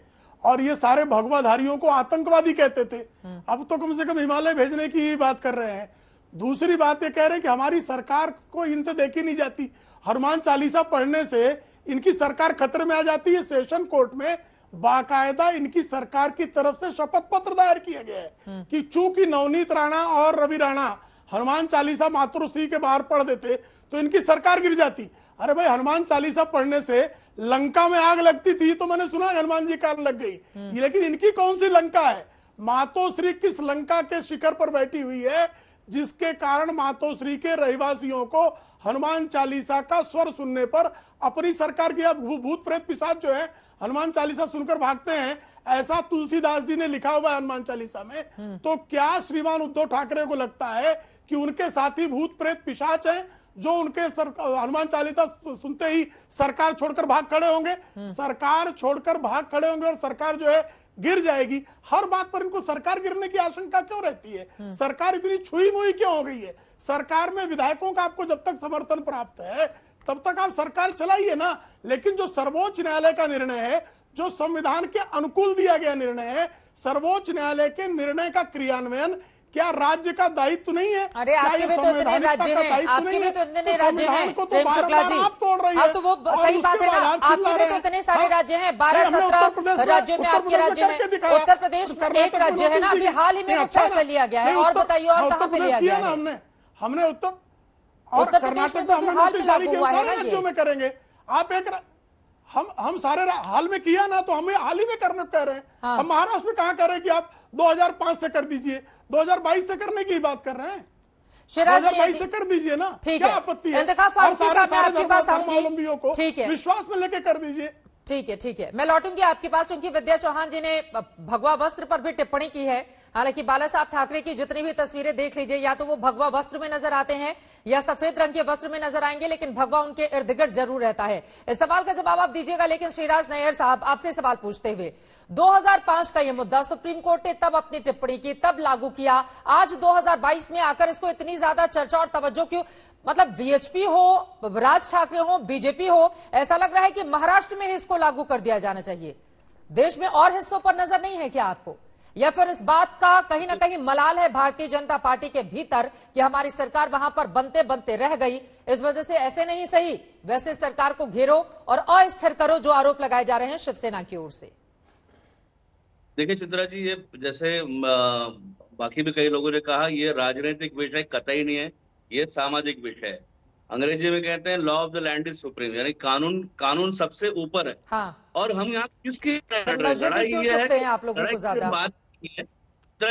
Speaker 8: और ये सारे भगवाधारियों को आतंकवादी कहते थे। अब तो कम से कम हिमालय भेजने की ही बात कर रहे हैं। दूसरी बात ये कह रहे हैं कि हमारी सरकार को इनसे देखी नहीं जाती। हनुमान चालीसा पढ़ने से इनकी सरकार खतरे में आ जाती है। सेशन कोर्ट में बाकायदा इनकी सरकार की तरफ से शपथ पत्र दायर किया गया है कि चूंकि नवनीत राणा और रवि राणा हनुमान चालीसा मातृश्री के बाहर पढ़ देते तो इनकी सरकार गिर जाती। अरे भाई, हनुमान चालीसा पढ़ने से लंका में आग लगती थी तो मैंने सुना हनुमान जी का लग गई, लेकिन इनकी कौन सी लंका है? मातोश्री किस लंका के शिखर पर बैठी हुई है जिसके कारण मातोश्री के रहवासियों को हनुमान चालीसा का स्वर सुनने पर अपनी सरकार की भूत प्रेत पिशाच जो है हनुमान चालीसा सुनकर भागते हैं, ऐसा तुलसीदास जी ने लिखा हुआ है हनुमान चालीसा में। तो क्या श्रीमान उद्धव ठाकरे को लगता है कि उनके साथी भूत प्रेत पिशाच हैं जो उनके हनुमान चालीसा सुनते ही सरकार छोड़कर भाग खड़े होंगे? सरकार छोड़कर भाग खड़े होंगे और सरकार जो है गिर जाएगी। हर बात पर इनको सरकार गिरने की आशंका क्यों रहती है? सरकार इतनी छुई मुई क्यों हो गई है? सरकार में विधायकों का आपको जब तक समर्थन प्राप्त है तब तक आप सरकार चलाइए ना। लेकिन जो सर्वोच्च न्यायालय का निर्णय है, जो संविधान के अनुकूल दिया गया निर्णय है, सर्वोच्च न्यायालय के निर्णय का क्रियान्वयन क्या राज्य का दायित्व नहीं है?
Speaker 1: अरे आपके में तो इतने राज्य हैं, आपके में तो इतने राज्य हैं प्रेम शुक्ला जी।
Speaker 8: आप तोड़ रही है।
Speaker 1: हाँ तो वो सही बात है ना, आपके में तो इतने सारे राज्य हैं, 12-17 राज्यों में आपके राज्य हैं। उत्तर प्रदेश में एक राज्य है ना, अभी हाल ही में वो फैसला लिया गया है। और बताइए और कहाँ पे लिया गया है?
Speaker 8: हमने
Speaker 1: उत्तर प्रदेश में तो अभी हाल में लागू हुआ है ना ये।
Speaker 8: राज्यों में करेंगे आप एक हम सारे हाल में किया ना, तो हमें हाल ही में करने कह रहे हैं। हम महाराष्ट्र में कहाँ कह रहे हैं कि आप 2005 से कर दीजिए, 2022 से करने की बात कर रहे हैं। 2022 से कर दीजिए ना, क्या आपत्ति है?
Speaker 1: धर्मावलंबियों
Speaker 8: को विश्वास में लेके कर दीजिए।
Speaker 1: ठीक है, मैं लौटूंगी आपके पास, क्योंकि विद्या चौहान जी ने भगवा वस्त्र पर भी टिप्पणी की है। हालांकि बाला साहब ठाकरे की जितनी भी तस्वीरें देख लीजिए, या तो वो भगवा वस्त्र में नजर आते हैं या सफेद रंग के वस्त्र में नजर आएंगे, लेकिन भगवा उनके इर्द गिर्द जरूर रहता है। इस सवाल का जवाब आप दीजिएगा, लेकिन श्रीराज नैयर साहब आपसे सवाल पूछते हुए, 2005 का ये मुद्दा सुप्रीम कोर्ट ने तब अपनी टिप्पणी की, तब लागू किया, आज 2022 में आकर इसको इतनी ज्यादा चर्चा और तवज्जो क्यों? मतलब वीएचपी हो, राज ठाकरे हो, बीजेपी हो, ऐसा लग रहा है कि महाराष्ट्र में ही इसको लागू कर दिया जाना चाहिए। देश में और हिस्सों पर नजर नहीं है क्या आपको? या फिर इस बात का कहीं ना कहीं मलाल है भारतीय जनता पार्टी के भीतर कि हमारी सरकार वहां पर बनते बनते रह गई, इस वजह से ऐसे नहीं सही वैसे सरकार को घेरो और अस्थिर करो, जो आरोप लगाए जा रहे हैं शिवसेना की ओर से?
Speaker 10: देखिए चित्रा जी, ये जैसे बाकी भी कई लोगों ने कहा, ये राजनीतिक विषय कतई नहीं है, ये सामाजिक विषय है। अंग्रेजी में कहते हैं law of the land is supreme, यानी कानून सबसे ऊपर है।
Speaker 1: हाँ।
Speaker 10: और हम यहाँ किसकी
Speaker 1: लड़ाई है आप लोगों को ज्यादा
Speaker 10: बात है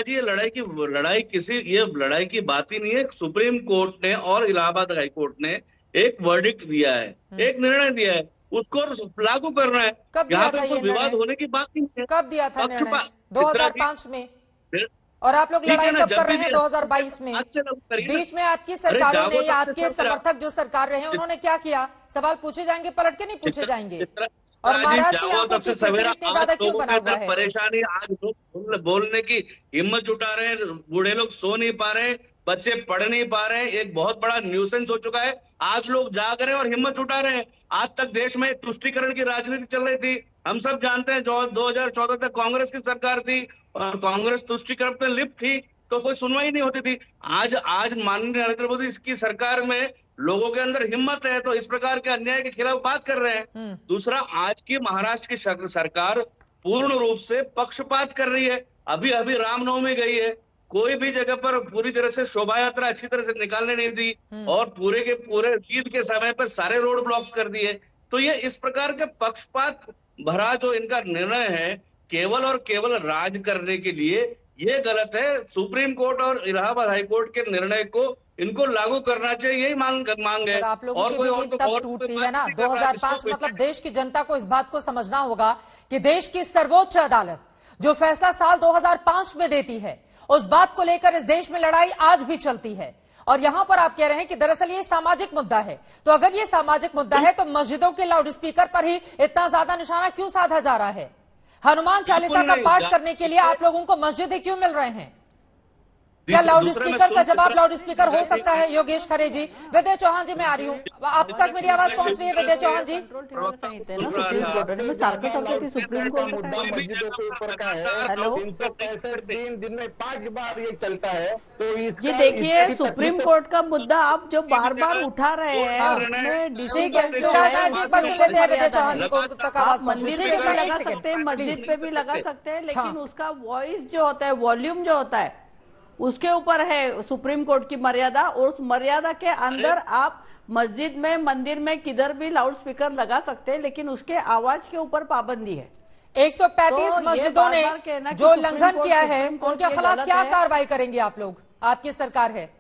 Speaker 10: जी, ये लड़ाई की बात ही नहीं है। सुप्रीम कोर्ट ने और इलाहाबाद हाई कोर्ट ने एक वर्डिक्ट दिया है, एक निर्णय दिया है, उसको लागू करना है। यहाँ पे कोई विवाद होने की बात नहीं है।
Speaker 1: कब दिया था निर्णय? 2005 में। और आप लोग लड़ाई कब कर रहे हैं? 2022 में। बीच में आपकी सरकारों ने या आपके समर्थक जो सरकार रहे हैं, उन्होंने क्या किया? सवाल पूछे जाएंगे, पलट के नहीं पूछे जाएंगे। और महाराष्ट्र इतनी ज्यादा क्यों बना हुआ है?
Speaker 10: परेशानी, आज लोग बोलने की हिम्मत जुटा रहे हैं, बूढ़े लोग सो नहीं पा रहे हैं, बच्चे पढ़ नहीं पा रहे हैं, एक बहुत बड़ा न्यूसेंस हो चुका है। आज लोग जाग रहे हैं और हिम्मत जुटा रहे हैं। आज तक देश में तुष्टीकरण की राजनीति चल रही थी, हम सब जानते हैं। 2014 तक कांग्रेस की सरकार थी और कांग्रेस तुष्टीकरण पे लिप्त थी, तो कोई सुनवाई नहीं होती थी। आज माननीय नरेंद्र मोदी इसकी सरकार में लोगों के अंदर हिम्मत है, तो इस प्रकार के अन्याय के खिलाफ बात कर रहे हैं। दूसरा, आज की महाराष्ट्र की सरकार पूर्ण रूप से पक्षपात कर रही है। अभी रामनवमी गई है, कोई भी जगह पर पूरी तरह से शोभा यात्रा अच्छी तरह से निकालने नहीं दी और पूरे के पूरे ईद के समय पर सारे रोड ब्लॉक्स कर दिए। तो ये इस प्रकार के पक्षपात भरा जो इनका निर्णय है, केवल और केवल राज करने के लिए, ये गलत है। सुप्रीम कोर्ट और इलाहाबाद हाई कोर्ट के निर्णय को इनको लागू करना चाहिए, यही मांग है।
Speaker 1: आप लोगों की उम्मीद तब टूटती है ना 2005। मतलब देश की जनता को इस बात को समझना होगा कि देश की सर्वोच्च अदालत जो फैसला साल 2005 में देती है, उस बात को लेकर इस देश में लड़ाई आज भी चलती है। और यहां पर आप कह रहे हैं कि दरअसल ये सामाजिक मुद्दा है, तो अगर ये सामाजिक मुद्दा है तो मस्जिदों के लाउड स्पीकर पर ही इतना ज्यादा निशाना क्यों साधा जा रहा है? हनुमान चालीसा का पाठ करने के लिए आप लोगों को मस्जिद ही क्यों मिल रहे हैं? क्या लाउड स्पीकर का जवाब लाउड स्पीकर हो सकता है? योगेश खरे जी, विद्या चौहान जी, मैं आ रही हूँ, आप तक मेरी आवाज पहुंच रही है? विद्या चौहान जी,
Speaker 7: हेलो, 365 दिन में 5 बार ये चलता है। तो
Speaker 9: ये देखिए, सुप्रीम कोर्ट का मुद्दा आप जो बार बार उठा रहे हैं, उसमें
Speaker 1: ठीक है, एक बार सुन लेते हैं विद्या चौहान जी को, तक आवाज
Speaker 9: मंदिर पे भी लगा सकते हैं, मस्जिद पे भी लगा सकते हैं, लेकिन उसका वॉइस जो होता है, वॉल्यूम जो होता है, उसके ऊपर है सुप्रीम कोर्ट की मर्यादा। और उस मर्यादा के अंदर आप मस्जिद में, मंदिर में, किधर भी लाउड स्पीकर लगा सकते हैं, लेकिन उसके आवाज के ऊपर पाबंदी है।
Speaker 1: 135 मस्जिदों ने जो उल्लंघन किया है, उनके खिलाफ क्या कार्रवाई करेंगे आप लोग? आपकी सरकार है,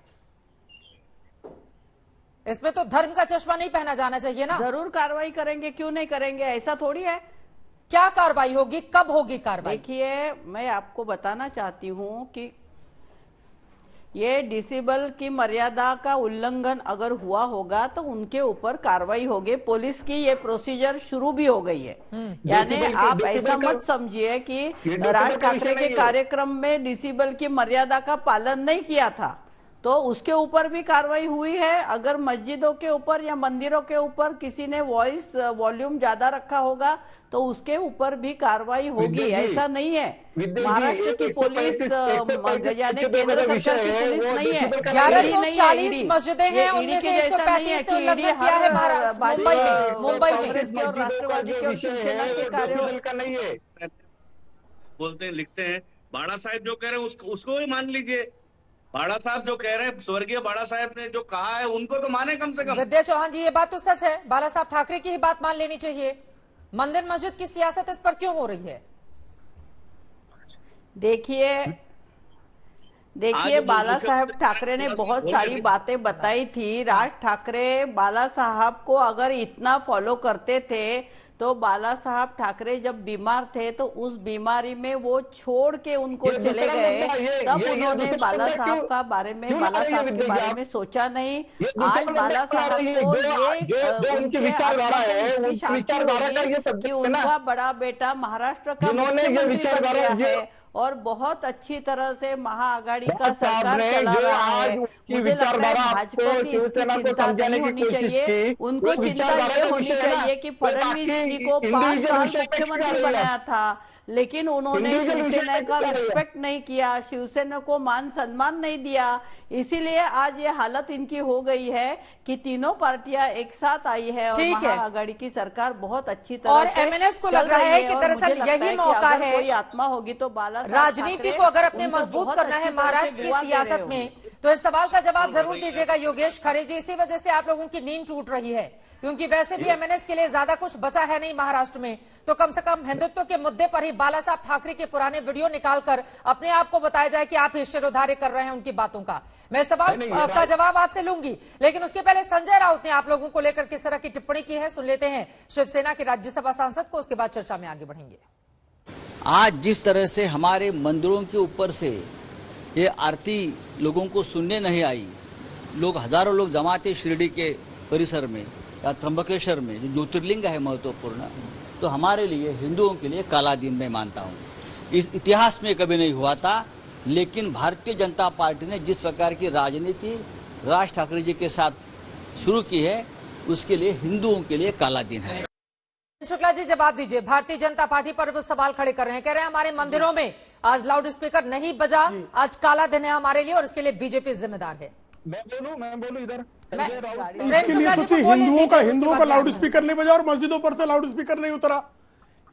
Speaker 1: इसमें तो धर्म का चश्मा नहीं पहना जाना चाहिए ना?
Speaker 9: जरूर कार्रवाई करेंगे, क्यों नहीं करेंगे, ऐसा थोड़ी है।
Speaker 1: क्या कार्रवाई होगी, कब होगी कार्रवाई?
Speaker 9: देखिए, मैं आपको बताना चाहती हूँ कि ये डिसेबल की मर्यादा का उल्लंघन अगर हुआ होगा तो उनके ऊपर कार्रवाई होगी। पुलिस की ये प्रोसीजर शुरू भी हो गई है। यानी आप ऐसा मत समझिए कि राज ठाकरे के कार्यक्रम में डिसेबल की मर्यादा का पालन नहीं किया था। तो उसके ऊपर भी कार्रवाई हुई है। अगर मस्जिदों के ऊपर या मंदिरों के ऊपर किसी ने वॉल्यूम ज्यादा रखा होगा तो उसके ऊपर भी कार्रवाई होगी। ऐसा नहीं है महाराष्ट्र की पुलिस यानी केंद्र सरकार की पुलिस नहीं है।
Speaker 1: 1140 मस्जिदें हैं, उनमें से 135 ने उल्लंघन किया है मुंबई में
Speaker 9: और राष्ट्रवादी के और शिवसेना के कार्यों
Speaker 7: का नहीं है।
Speaker 10: बोलते हैं, लिखते हैं, बाड़ा साहब जो कह रहे हैं उसको ही मान लीजिए। बाड़ा साहब जो कह रहे हैं, स्वर्गीय बाड़ा साहब ने जो कहा है उनको तो माने कम से कम।
Speaker 1: विद्या चौहान जी, ये बात तो सच है, बाला साहब ठाकरे की ही बात मान लेनी चाहिए। मंदिर मस्जिद की सियासत इस पर क्यों हो रही है?
Speaker 9: देखिए बाला साहब ठाकरे ने बहुत सारी बातें बताई थी। राज ठाकरे बाला साहब को अगर इतना फॉलो करते थे तो बाला साहब ठाकरे जब बीमार थे तो उस बीमारी में वो छोड़ के उनको चले गए, तब उन्होंने बाला साहब का बारे में, बाला साहब के बारे में सोचा नहीं। आज बाला साहब को ये
Speaker 7: उनकी विचारधारा है, उनकी विचारधारा का ये सब
Speaker 9: कि उनका बड़ा बेटा महाराष्ट्र का मुख्यमंत्री बन गया है और बहुत अच्छी तरह से महाआघाड़ी का सरकार चला रहा है। मुझे लगता है भाजपा की इसकी चिंता नहीं होनी चाहिए। उनको चिंता ये होनी चाहिए कि फडणवीस जी को 5 साल मुख्यमंत्री बनाया था, लेकिन उन्होंने शिवसेना का रिस्पेक्ट नहीं किया, शिवसेना को मान सम्मान नहीं दिया। इसीलिए आज ये हालत इनकी हो गई है कि तीनों पार्टियां एक साथ आई है और महाआघाड़ी की सरकार बहुत अच्छी तरह
Speaker 1: और एमएनएस को लग रहा है कि दरअसल यही मौका है,
Speaker 9: कोई आत्मा होगी तो बाला
Speaker 1: राजनीति को अगर अपने मजबूत करना है महाराष्ट्र की सियासत में, तो इस सवाल का जवाब जरूर दीजिएगा योगेश खरे जी। इसी वजह से आप लोगों की नींद टूट रही है, क्योंकि वैसे भी एमएनएस के लिए ज्यादा कुछ बचा है नहीं महाराष्ट्र में, तो कम से कम हिंदुत्व के मुद्दे पर ही बाला साहब ठाकरे के पुराने वीडियो निकालकर अपने आप को बताया जाए कि आप ही शिरोधार्य कर रहे हैं उनकी बातों का। मैं सवाल का जवाब आपसे लूंगी, लेकिन उसके पहले संजय राउत ने आप लोगों को लेकर किस तरह की टिप्पणी की है सुन लेते हैं शिवसेना के राज्यसभा सांसद को, उसके बाद चर्चा में आगे बढ़ेंगे।
Speaker 4: आज जिस तरह से हमारे मंदिरों के ऊपर से ये आरती लोगों को सुनने नहीं आई, लोग हजारों लोग जमा थे शिरडी के परिसर में या त्र्यंबकेश्वर में, जो ज्योतिर्लिंग है महत्वपूर्ण, तो हमारे लिए हिंदुओं के लिए काला दिन मैं मानता हूँ। इस इतिहास में कभी नहीं हुआ था, लेकिन भारतीय जनता पार्टी ने जिस प्रकार की राजनीति राज ठाकरे जी के साथ शुरू की है, उसके लिए हिंदुओं के लिए काला दिन है।
Speaker 1: शुक्ला जी जवाब दीजिए, भारतीय जनता पार्टी पर वो सवाल खड़े कर रहे हैं, कह रहे हैं हमारे मंदिरों में आज लाउड स्पीकर नहीं बजा, आज काला दिन है हमारे लिए और इसके लिए बीजेपी जिम्मेदार है।
Speaker 7: मैं बोलूं इधर
Speaker 8: इसके लिए सोचिए, हिंदुओं का लाउड स्पीकर नहीं बजा और मस्जिदों पर से लाउड स्पीकर नहीं उतरा,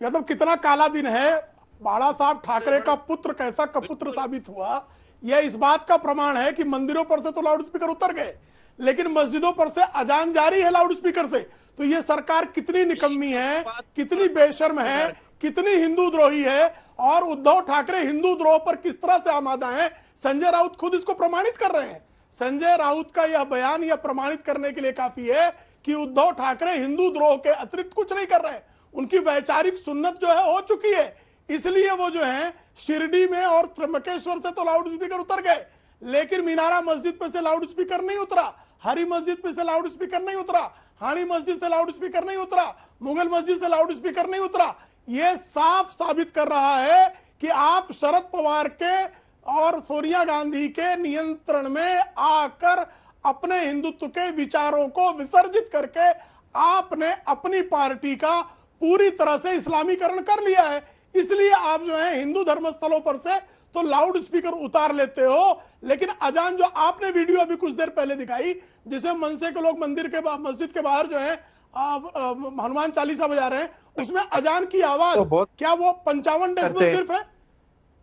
Speaker 8: या तो कितना काला दिन है। बाला साहब ठाकरे का पुत्र कैसा कपुत्र साबित हुआ, यह इस बात का प्रमाण है कि मंदिरों पर से तो लाउड स्पीकर उतर गए, लेकिन मस्जिदों पर से अजान जारी है लाउड स्पीकर से। तो ये सरकार कितनी निकम्मी है, कितनी बेशर्म है, कितनी हिंदू द्रोही है, और उद्धव ठाकरे हिंदू द्रोह पर किस तरह से आमादा है, संजय राउत खुद इसको प्रमाणित कर रहे हैं। संजय राउत का यह बयान यह प्रमाणित करने के लिए काफी है कि उद्धव ठाकरे हिंदू द्रोह के अतिरिक्त कुछ नहीं कर रहे। उनकी वैचारिक सुन्नत जो है हो चुकी है, इसलिए वो जो है शिरडी में और त्र्यंबकेश्वर से तो लाउड स्पीकर उतर गए, लेकिन मीनारा मस्जिद पे से लाउड स्पीकर नहीं उतरा, हरी मस्जिद पे से लाउड स्पीकर नहीं उतरा, हानी मस्जिद से लाउड स्पीकर नहीं उतरा, मुगल मस्जिद से लाउड स्पीकर नहीं उतरा। ये साफ साबित कर रहा है कि आप शरद पवार के और सोनिया गांधी के नियंत्रण में आकर अपने हिंदुत्व के विचारों को विसर्जित करके आपने अपनी पार्टी का पूरी तरह से इस्लामीकरण कर लिया है। इसलिए आप जो है हिंदू धर्मस्थलों पर से तो लाउड स्पीकर उतार लेते हो, लेकिन अजान जो आपने वीडियो अभी कुछ देर पहले दिखाई, जिसमें मनसे के लोग मस्जिद के बाहर जो है हनुमान चालीसा बजा रहे हैं, उसमें अजान की आवाज क्या वो 55 डेसिबल सिर्फ है?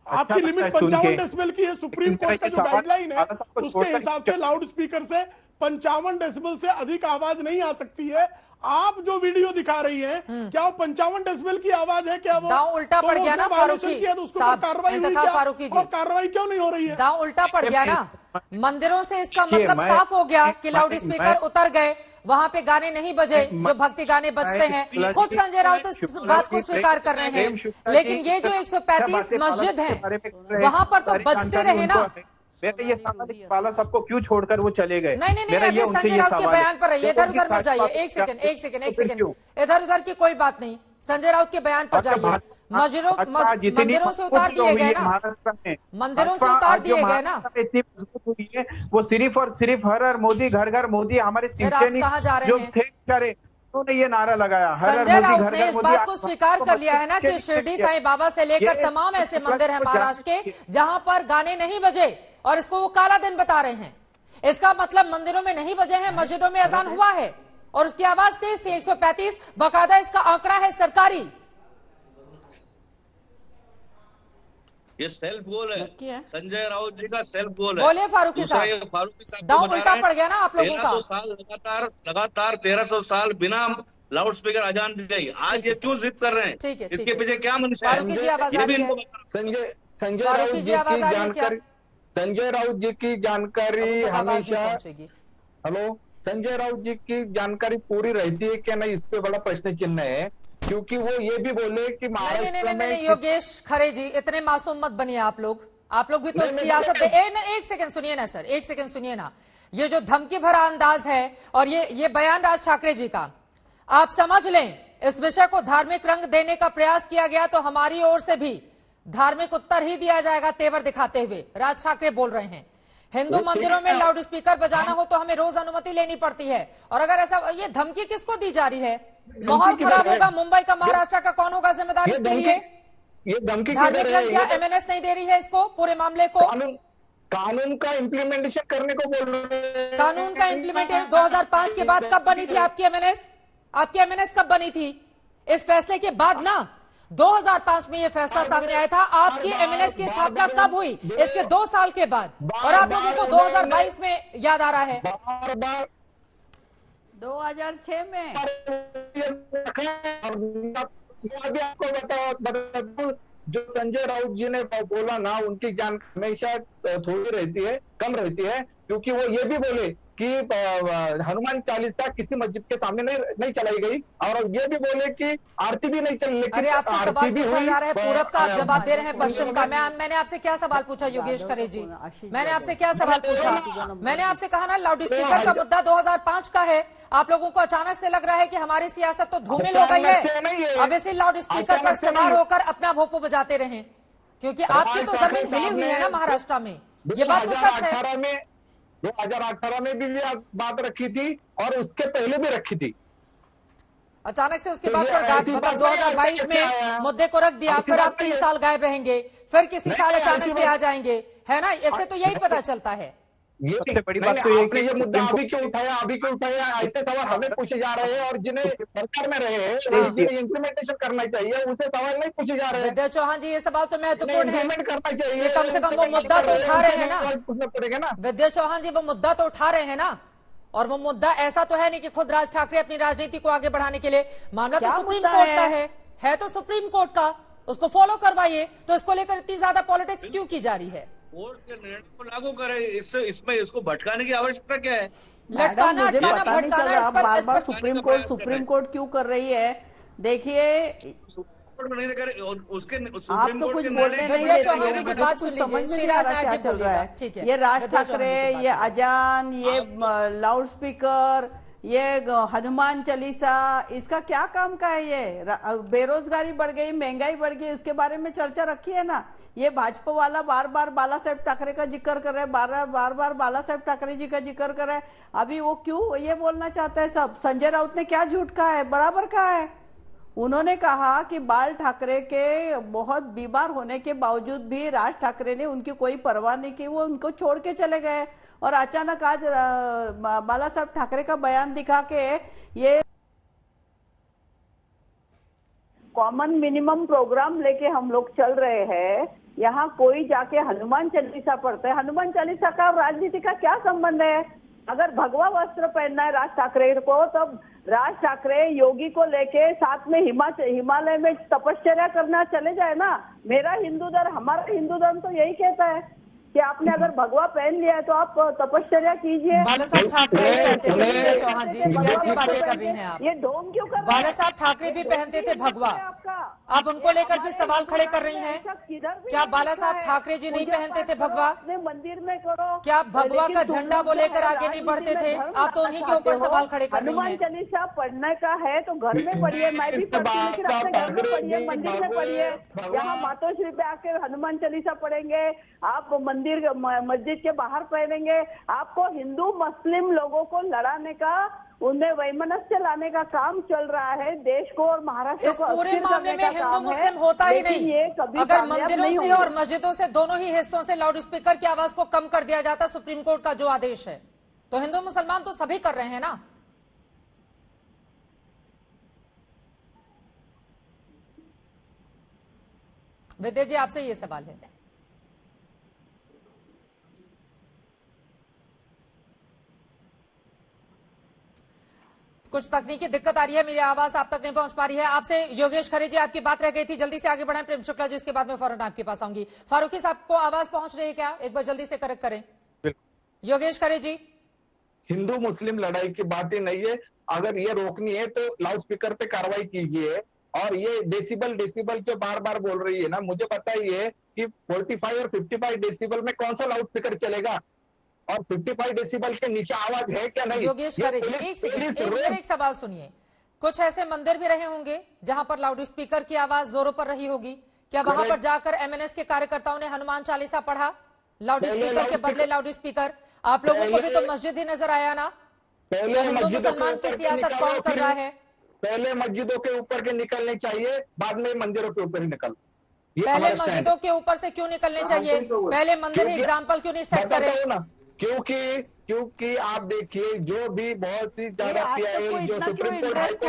Speaker 8: आपकी लिमिट 55 डेसिबल की है। सुप्रीम कोर्ट का जो गाइडलाइन है उसके हिसाब से लाउड स्पीकर से 55 डेसिबल से अधिक आवाज नहीं आ सकती है। आप जो वीडियो दिखा रही हैं, क्या वो 55 डेसिबल की आवाज है? क्या वो
Speaker 1: दांव उल्टा पड़ गया ना फारूकी साहब,
Speaker 8: कार्रवाई हुई क्या? और कार्रवाई क्यों नहीं हो रही है?
Speaker 1: दांव उल्टा पड़ गया ना, मंदिरों से इसका मतलब साफ हो गया कि लाउड स्पीकर उतर गए, वहां पे गाने नहीं बजे जो भक्ति गाने बजते हैं। खुद संजय राउत इस बात को स्वीकार कर रहे हैं, लेकिन ये जो 135 मस्जिद है वहां पर तो बजते रहे ना।
Speaker 6: मेरा ये सवाल है, बाला साहब को क्यों छोड़कर वो चले गए?
Speaker 1: नहीं, संजय राउत के बयान पर रहिए, इधर उधर मत जाइए। एक सेकंड, इधर उधर की कोई बात नहीं, संजय राउत के बयान पर जाइए। मंदिरों से उतार दिए गए ना,
Speaker 6: महाराष्ट्र में
Speaker 1: मंदिरों से उतार दिए गए ना,
Speaker 6: इतनी मजबूत हुई है वो सिर्फ और सिर्फ हर मोदी घर घर मोदी। हमारे शिवसैनिक जो थे करे उन्होंने ये नारा लगाया, हर
Speaker 1: संजय
Speaker 6: मोदी
Speaker 1: राउत
Speaker 6: घर
Speaker 1: ने
Speaker 6: घर
Speaker 1: इस
Speaker 6: मोदी।
Speaker 1: बात को स्वीकार कर लिया है ना कि शिरडी साईं बाबा से लेकर तमाम ऐसे मंदिर हैं महाराष्ट्र के जहां पर गाने नहीं बजे और इसको वो काला दिन बता रहे हैं। इसका मतलब मंदिरों में नहीं बजे हैं, मस्जिदों में अजान हुआ है और उसकी आवाज तेज थी। 135 बाकायदा इसका आंकड़ा है सरकारी।
Speaker 10: ये सेल्फ गोल है, संजय राउत जी का सेल्फ गोल है।
Speaker 1: बोलिए फारूकी साहब,
Speaker 10: फारूकी साहब
Speaker 1: दांव उल्टा पड़ गया ना आप लोगों का।
Speaker 10: 1300 साल लगातार 1300 साल बिना लाउड स्पीकर अजान दी गई, आज ये क्यों जिद कर रहे हैं?
Speaker 1: ठीक है,
Speaker 10: इसके पीछे क्या मनुष्य है?
Speaker 1: फारूकी जी आवाज आ रही है?
Speaker 7: संजय राउत जी की जानकारी, संजय राउत जी की जानकारी हमेशा, हेलो, संजय राउत जी की जानकारी पूरी रहती है क्या नहीं, इस पे बड़ा प्रश्न चिन्ह है। क्योंकि वो ये भी बोले कि महाराष्ट्र में
Speaker 1: योगेश खरे जी इतने मासूम मत बनिए आप लोग भी तो सियासत है। एक सेकंड सुनिए ना सर, एक सेकंड सुनिए ना। ये जो धमकी भरा अंदाज है और ये बयान राज ठाकरे जी का, आप समझ लें इस विषय को धार्मिक रंग देने का प्रयास किया गया तो हमारी ओर से भी धार्मिक उत्तर ही दिया जाएगा तेवर दिखाते हुए। राज ठाकरे बोल रहे हैं हिंदू मंदिरों में लाउड स्पीकर बजाना हो तो हमें रोज अनुमति लेनी पड़ती है, और अगर ऐसा, ये धमकी किसको दी जा रही है? माहौल खराब होगा मुंबई का, महाराष्ट्र का, कौन होगा जिम्मेदार इसके लिए?
Speaker 7: ये धमकी
Speaker 1: धार्मिक रंग क्या एमएनएस नहीं दे रही है इसको, पूरे मामले को?
Speaker 7: कानून का इम्प्लीमेंटेशन करने को बोल रहे हैं।
Speaker 1: कानून का इम्प्लीमेंटेशन 2005 के बाद कब बनी थी आपकी एमएनएस? आपकी एमएनएस कब बनी थी? इस फैसले के बाद ना, 2005 में ये फैसला सामने आया था। आपकी एमएनएस की स्थापना कब हुई? इसके 2 साल के बाद, और आप लोगों को 2022 में याद आ रहा है।
Speaker 9: 2006 में
Speaker 7: अभी आपको बता दूं, जो संजय राउत जी ने बोला ना, उनकी जान हमेशा थोड़ी रहती है, कम रहती है, क्योंकि वो ये भी बोले कि हनुमान चालीसा किसी मस्जिद के सामने नहीं चलाई गई, और ये भी बोले कि आरती भी नहीं चली।
Speaker 1: अरे आपसे सवाल पूछा जा रहा है, पूरब का आप जवाब दे रहे हैं पश्चिम का। मैंने आपसे क्या सवाल पूछा योगेश खरे जी? मैंने आपसे क्या सवाल पूछा? मैंने आपसे कहा ना लाउड स्पीकर का मुद्दा 2005 का है। आप लोगों को अचानक से लग रहा है कि हमारी सियासत तो धूमिल हो गई है, अब इसे लाउड स्पीकर पर सवार होकर अपना भोपो बजाते रहे, क्योंकि आपकी तो जमीन हिली हुई है ना महाराष्ट्र में, ये बात तो सच है।
Speaker 7: 2018 में भी बात रखी थी और उसके पहले भी रखी थी।
Speaker 1: अचानक से उसके बाद मतलब 2022 में मुद्दे को रख दिया, फिर आप 3 साल गायब रहेंगे, फिर किसी साल अचानक से आ जाएंगे, है ना? इससे तो यही पता चलता है।
Speaker 7: ये सबसे बड़ी बात तो ये मुद्दा अभी क्यों उठाया, ऐसे सवाल हमें पूछे जा रहे हैं, और जिन्हें सरकार में रहे हैं जिन्हें इम्प्लीमेंटेशन करना चाहिए उसे सवाल नहीं पूछे जा रहे हैं।
Speaker 1: विद्या चौहान जी, ये सवाल तो महत्वपूर्ण है,
Speaker 7: करना चाहिए,
Speaker 1: कम से कम वो मुद्दा तो उठा रहे हैं ना।
Speaker 7: पूछना पड़ेगा ना
Speaker 1: विद्या चौहान जी, वो मुद्दा तो उठा रहे हैं ना, और वो मुद्दा ऐसा तो है नहीं कि खुद राज ठाकरे अपनी राजनीति को आगे बढ़ाने के लिए, मामला तो सुप्रीम कोर्ट का है तो सुप्रीम कोर्ट का, उसको फॉलो करवाइए। तो इसको लेकर इतनी ज्यादा पॉलिटिक्स क्यों की जा रही है?
Speaker 10: कोर्ट के निर्णय को लागू करे, इसमें इसको भटकाने की आवश्यकता क्या है?
Speaker 1: लटकाना, भटकाना,
Speaker 9: आप बार सुप्रीम कोर्ट क्यों कर रही है? देखिए,
Speaker 10: नहीं करे उसके
Speaker 9: आप तो कुछ बोलने नहीं देते हैं, मुझे कुछ समझ में नहीं आ रहा क्या चल रहा है। ये राज ठाकरे, ये अजान, ये लाउड स्पीकर, ये हनुमान चालीसा, इसका क्या काम का है? ये बेरोजगारी बढ़ गई, महंगाई बढ़ गई, उसके बारे में चर्चा रखी है ना। ये भाजपा वाला बार बार बाला साहेब ठाकरे का जिक्र कर रहे हैं, बार बार बाला साहेब ठाकरे जी का जिक्र कर रहे हैं। अभी वो क्यों ये बोलना चाहता है? सब संजय राउत ने क्या झूठ कहा है? बराबर कहा है। उन्होंने कहा कि बाल ठाकरे के बहुत बीमार होने के बावजूद भी राज ठाकरे ने उनकी कोई परवाह नहीं की, वो उनको छोड़ के चले गए, और अचानक आज बाला साहब ठाकरे का बयान दिखा के ये
Speaker 11: कॉमन मिनिमम प्रोग्राम लेके हम लोग चल रहे हैं। यहाँ कोई जाके हनुमान चालीसा पढ़ता है, हनुमान चालीसा का राजनीति का क्या संबंध है? अगर भगवा वस्त्र पहनना है राज ठाकरे को, तब राज ठाकरे योगी को लेके साथ में हिमालय में तपश्चर्या करना चले जाए ना। मेरा हिंदू धर्म, हमारा हिंदू धर्म तो यही कहता है। कि आपने अगर भगवा पहन लिया है तो आप तपश्चर्या कीजिए।
Speaker 1: बाला साहब ठाकरे भी पहनते थे विद्या चौहान जी, कैसी बातें कर रही हैं आप?
Speaker 11: ये ढोंग क्यों कर रहे हैं?
Speaker 1: बाला साहब ठाकरे भी पहनते थे भगवा, आप उनको लेकर भी सवाल खड़े कर रही हैं। क्या बाला साहब ठाकरे जी नहीं पहनते थे भगवा?
Speaker 11: मंदिर में करो,
Speaker 1: क्या भगवा का झंडा वो लेकर आगे नहीं बढ़ते थे? आप तो उन्हीं के ऊपर सवाल खड़े कर रही
Speaker 11: हनुमान
Speaker 1: हैं।
Speaker 11: चालीसा पढ़ने का है तो घर में पढ़िए, मैं भी पढ़ती हूँ, लेकिन अपने घर में पढ़िए, मंदिर में पढ़िए। यहाँ मातोश्री पे आके हनुमान चालीसा पढ़ेंगे, आप मंदिर मस्जिद के बाहर पढ़ेंगे। आपको हिंदू मुस्लिम लोगों को लड़ाने का, उनमें वैमनस्य लाने का काम चल रहा है। देश को और महाराष्ट्र
Speaker 1: इस
Speaker 11: को
Speaker 1: पूरे
Speaker 11: अस्थिर
Speaker 1: मामले
Speaker 11: करने
Speaker 1: में
Speaker 11: का
Speaker 1: हिंदू
Speaker 11: काम है,
Speaker 1: मुस्लिम होता ही
Speaker 11: लेकिन
Speaker 1: नहीं।
Speaker 11: ये कभी
Speaker 1: अगर
Speaker 11: कामयाब
Speaker 1: मंदिरों
Speaker 11: नहीं
Speaker 1: से
Speaker 11: होंगे।
Speaker 1: और मस्जिदों से दोनों ही हिस्सों से लाउड स्पीकर की आवाज को कम कर दिया जाता सुप्रीम कोर्ट का जो आदेश है, तो हिंदू मुसलमान तो सभी कर रहे हैं ना। विद्या जी, आपसे ये सवाल है। कुछ तकनीकी दिक्कत आ रही है, मेरी आवाज आप तक नहीं पहुंच पा रही है। आपसे योगेश खरे जी, आपकी बात रह गई थी, जल्दी से आगे बढ़ाएं। प्रेम शुक्ला जी, इसके बाद में फौरन आपके पास आऊंगी। फारूकी साहब को आवाज पहुंच रही है क्या? एक बार जल्दी से करेक्ट करें। योगेश खरे जी,
Speaker 7: हिंदू मुस्लिम लड़ाई की बात ही नहीं है। अगर ये रोकनी है तो लाउड स्पीकर पे कार्रवाई कीजिए। और ये डेसिबल जो बार बार बोल रही है ना, मुझे बताइए कि 45 और 55 डेसिबल में कौन सा लाउड स्पीकर चलेगा? और 55 डेसिबल के नीचे आवाज है क्या? नहीं।
Speaker 1: योगेश खरे जी, एक सवाल सुनिए। कुछ ऐसे मंदिर भी रहे होंगे जहां पर लाउड स्पीकर की आवाज जोरों पर रही होगी, क्या वहां पर जाकर एमएनएस के कार्यकर्ताओं ने हनुमान चालीसा पढ़ा लाउड स्पीकर के बदले लाउड स्पीकर? आप लोगों को भी तो मस्जिद ही नजर आया ना। तो हिंदू मुसलमान की सियासत कौन कर रहा है?
Speaker 7: पहले मस्जिदों के ऊपर के निकलने चाहिए, बाद में मंदिरों के ऊपर ही निकल।
Speaker 1: पहले मस्जिदों के ऊपर से क्यों निकलने चाहिए? पहले मंदिर एग्जाम्पल क्यों नहीं सेट करे?
Speaker 7: क्योंकि आप देखिए, जो भी बहुत ही ज्यादा PIL जो सुप्रीम कोर्ट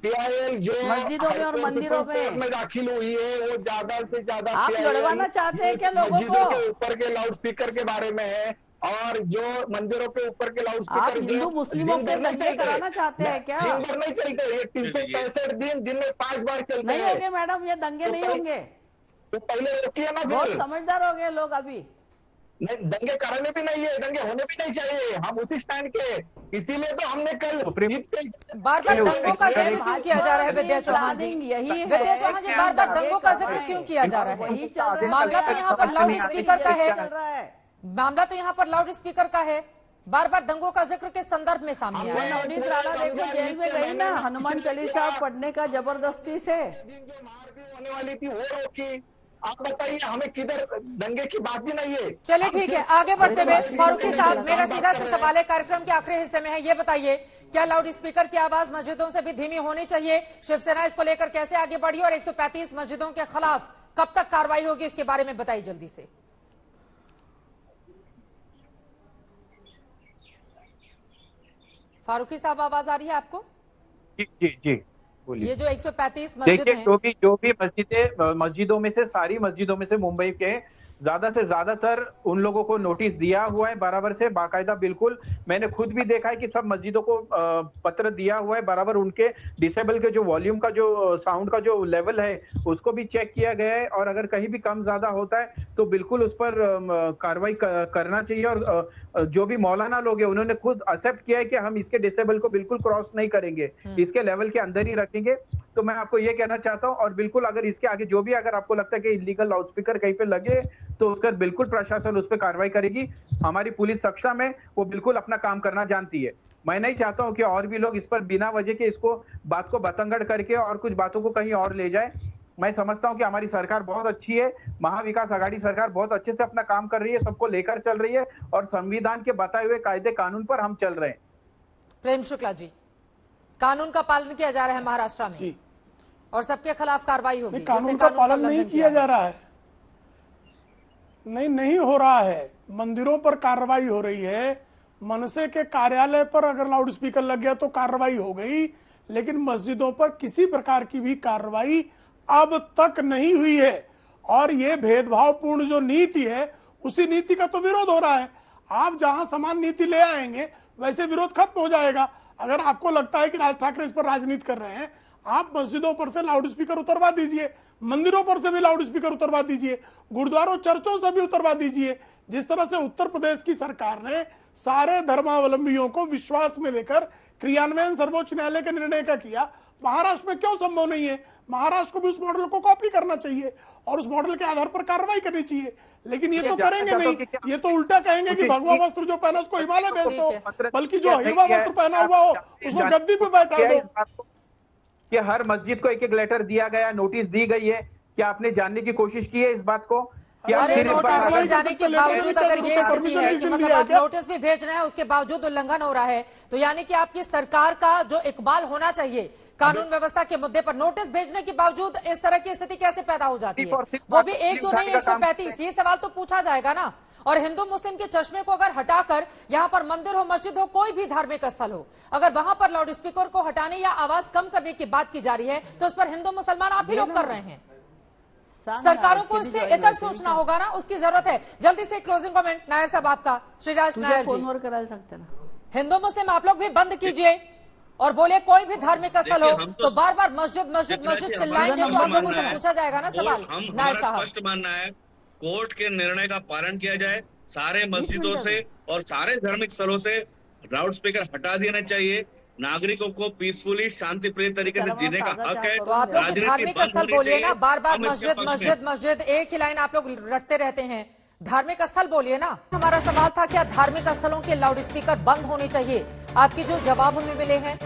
Speaker 7: PIL जो
Speaker 9: मस्जिदों में और मंदिरों
Speaker 7: में दाखिल हुई है, वो ज्यादा से ज्यादा
Speaker 9: आप लड़वाना चाहते हैं क्या लोगों
Speaker 7: मस्जिदों
Speaker 9: को?
Speaker 7: के ऊपर के लाउड स्पीकर के बारे में है। और जो मंदिरों के ऊपर के लाउड
Speaker 9: आप
Speaker 7: स्पीकर
Speaker 9: हिंदू मुस्लिमों के दंगे कराना चाहते हैं क्या?
Speaker 7: दिन भर नहीं चलते, ये 365 दिन में 5 बार चलते
Speaker 9: नहीं होंगे मैडम, ये दंगे नहीं होंगे।
Speaker 7: तो पहले रोकिए ना।
Speaker 9: बहुत समझदार हो गए लोग अभी।
Speaker 7: नहीं, दंगे कराने भी नहीं है, दंगे होने भी नहीं चाहिए। हम उसी स्टैंड के, इसीलिए तो हमने कल
Speaker 1: बार बार दंगों का जिक्र क्यों किया जा रहा है? विद्या चौहान जी,
Speaker 9: यही है।
Speaker 1: विद्या चौहान जी, बार बार दंगों का जिक्र क्यों किया जा रहा है? मामला तो यहाँ पर लाउड स्पीकर का है, मामला तो यहाँ पर लाउड स्पीकर का है। बार बार दंगों का जिक्र के संदर्भ में सामने आया।
Speaker 9: नवनीत राणा देखो जेल में गई ना हनुमान चालीसा पढ़ने का जबरदस्ती से।
Speaker 7: जो मार भी होने वाली थी वो रोकी। आप बताइए, हमें किधर दंगे की बात ही नहीं है।
Speaker 1: चलिए ठीक है, आगे बढ़ते हुए फारूकी साहब, मेरा सीधा सा सवाल है, कार्यक्रम के आखिरी हिस्से में है, ये बताइए क्या लाउड स्पीकर की आवाज मस्जिदों से भी धीमी होनी चाहिए? शिवसेना इसको लेकर कैसे आगे बढ़ी और 135 मस्जिदों के खिलाफ कब तक कार्रवाई होगी, इसके बारे में बताइए जल्दी से। फारूकी साहब, आवाज आ रही है आपको?
Speaker 6: जी
Speaker 1: ये जो 135 मस्जिद
Speaker 6: देखिए,
Speaker 1: हैं,
Speaker 6: जो भी मस्जिदों में से, सारी मस्जिदों में से मुंबई के ज्यादा से ज्यादातर उन लोगों को नोटिस दिया हुआ है बराबर से, बाकायदा। बिल्कुल मैंने खुद भी देखा है कि सब मस्जिदों को पत्र दिया हुआ है बराबर। उनके डिसेबल के जो वॉल्यूम का, जो साउंड का जो लेवल है, उसको भी चेक किया गया है। और अगर कहीं भी कम ज्यादा होता है तो बिल्कुल उस पर कार्रवाई करना चाहिए। और जो भी मौलाना लोग हैं, उन्होंने खुद एक्सेप्ट किया है कि हम इसके डिसेबल को बिल्कुल क्रॉस नहीं करेंगे, इसके लेवल के अंदर ही रखेंगे। तो मैं आपको ये कहना चाहता हूँ। और बिल्कुल अगर इसके आगे जो भी, अगर आपको लगता है कि इलीगल लाउड स्पीकर कहीं पे लगे, तो उसका बिल्कुल प्रशासन उस पर कार्रवाई करेगी। हमारी पुलिस सक्षम है, वो बिल्कुल अपना काम करना जानती है। मैं नहीं चाहता हूं कि और भी लोग इस पर बिना वजह के इसको बात को बतंगड़ करके और कुछ बातों को कहीं और ले जाए। मैं समझता हूं कि हमारी सरकार बहुत अच्छी है, महाविकास आघाड़ी सरकार बहुत अच्छे से अपना काम कर रही है, सबको लेकर चल रही है और संविधान के बताए हुए कायदे कानून पर हम चल रहे हैं।
Speaker 1: प्रेम शुक्ला जी, कानून का पालन किया जा रहा है महाराष्ट्र में और सबके खिलाफ कार्रवाई होगी।
Speaker 8: कानून का पालन नहीं किया जा रहा है, नहीं हो रहा है। मंदिरों पर कार्रवाई हो रही है, मनसे के कार्यालय पर अगर लाउड स्पीकर लग गया तो कार्रवाई हो गई, लेकिन मस्जिदों पर किसी प्रकार की भी कार्रवाई अब तक नहीं हुई है। और ये भेदभावपूर्ण जो नीति है, उसी नीति का तो विरोध हो रहा है। आप जहां समान नीति ले आएंगे वैसे विरोध खत्म हो जाएगा। अगर आपको लगता है कि राज ठाकरे इस पर राजनीति कर रहे हैं, आप मस्जिदों पर से लाउड स्पीकर उतरवा दीजिए, मंदिरों पर से भी लाउड स्पीकर उतरवा दीजिए, गुरुद्वारों चर्चों से भी उतरवा दीजिए। जिस तरह से उत्तर प्रदेश की सरकार ने सारे धर्मावलंबियों को विश्वास में लेकर क्रियान्वयन सर्वोच्च न्यायालय के निर्णय का किया, महाराष्ट्र में क्यों संभव नहीं है? महाराष्ट्र को भी उस मॉडल को कॉपी करना चाहिए और उस मॉडल के आधार पर कार्रवाई करनी चाहिए। लेकिन ये तो करेंगे नहीं, ये तो उल्टा कहेंगे कि भगवा वस्त्र जो पहना उसको हिमालय भेज दो, बल्कि जो हिरवा वस्त्र पहना हुआ हो उसको गद्दी पे बैठा दो।
Speaker 6: कि हर मस्जिद को एक एक लेटर दिया गया, नोटिस दी गई है, क्या आपने जानने की कोशिश की है इस बात को?
Speaker 1: अरे नोटिस दिए जाने के बावजूद अगर ये स्थिति है कि मतलब आप नोटिस भी भेज रहे हैं, उसके बावजूद उल्लंघन हो रहा है, तो यानी कि आपकी सरकार का जो इकबाल होना चाहिए कानून व्यवस्था के मुद्दे पर, नोटिस भेजने के बावजूद इस तरह की स्थिति कैसे पैदा हो जाती है? वो भी एक तो नहीं 135। ये सवाल तो पूछा जाएगा ना। और हिंदू मुस्लिम के चश्मे को अगर हटाकर यहाँ पर मंदिर हो, मस्जिद हो, कोई भी धार्मिक स्थल हो, अगर वहां पर लाउड स्पीकर को हटाने या आवाज कम करने की बात की जा रही है, तो उस पर हिंदू मुसलमान आप ही लोग कर रहे हैं। सरकारों को इससे इतर सोचना होगा ना, उसकी जरूरत है। जल्दी से क्लोजिंग कमेंट नायर साहब आपका। श्रीराज नायर जी, हिंदू मुस्लिम आप लोग भी बंद कीजिए और बोले कोई भी धार्मिक स्थल हो तो बार बार मस्जिद मस्जिद मस्जिद चिल्लाएंगे तो आप लोगों से पूछा जाएगा ना सवाल। नायर साहब,
Speaker 10: स्पष्ट मानना है कोर्ट के निर्णय का पालन किया जाए, सारे मस्जिदों से और सारे धार्मिक स्थलों से लाउड स्पीकर हटा देना चाहिए। नागरिकों को पीसफुली शांति प्रिय तरीके से जीने का हक है।
Speaker 1: तो आप लोग धार्मिक स्थल बोलिए ना, बार बार मस्जिद मस्जिद मस्जिद एक ही लाइन आप लोग रटते रहते हैं। धार्मिक स्थल बोलिए ना। हमारा सवाल था क्या धार्मिक स्थलों के लाउड स्पीकर बंद होने चाहिए? आपके जो जवाब हमें मिले हैं,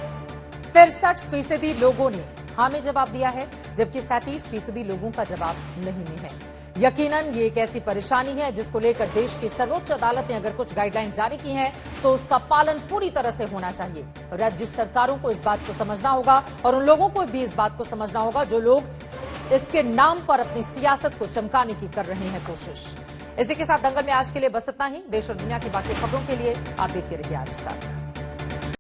Speaker 1: 63% लोगों ने हाँ में जवाब दिया है, जबकि 37% लोगों का जवाब नहीं में है। यकीनन ये एक ऐसी परेशानी है जिसको लेकर देश की सर्वोच्च अदालत ने अगर कुछ गाइडलाइंस जारी की हैं तो उसका पालन पूरी तरह से होना चाहिए। राज्य सरकारों को इस बात को समझना होगा और उन लोगों को भी इस बात को समझना होगा जो लोग इसके नाम पर अपनी सियासत को चमकाने की कर रहे हैं कोशिश। इसी के साथ दंगल में आज के लिए बस इतना ही। देश और दुनिया की बाकी खबरों के लिए आप देखते रहिए आज तक।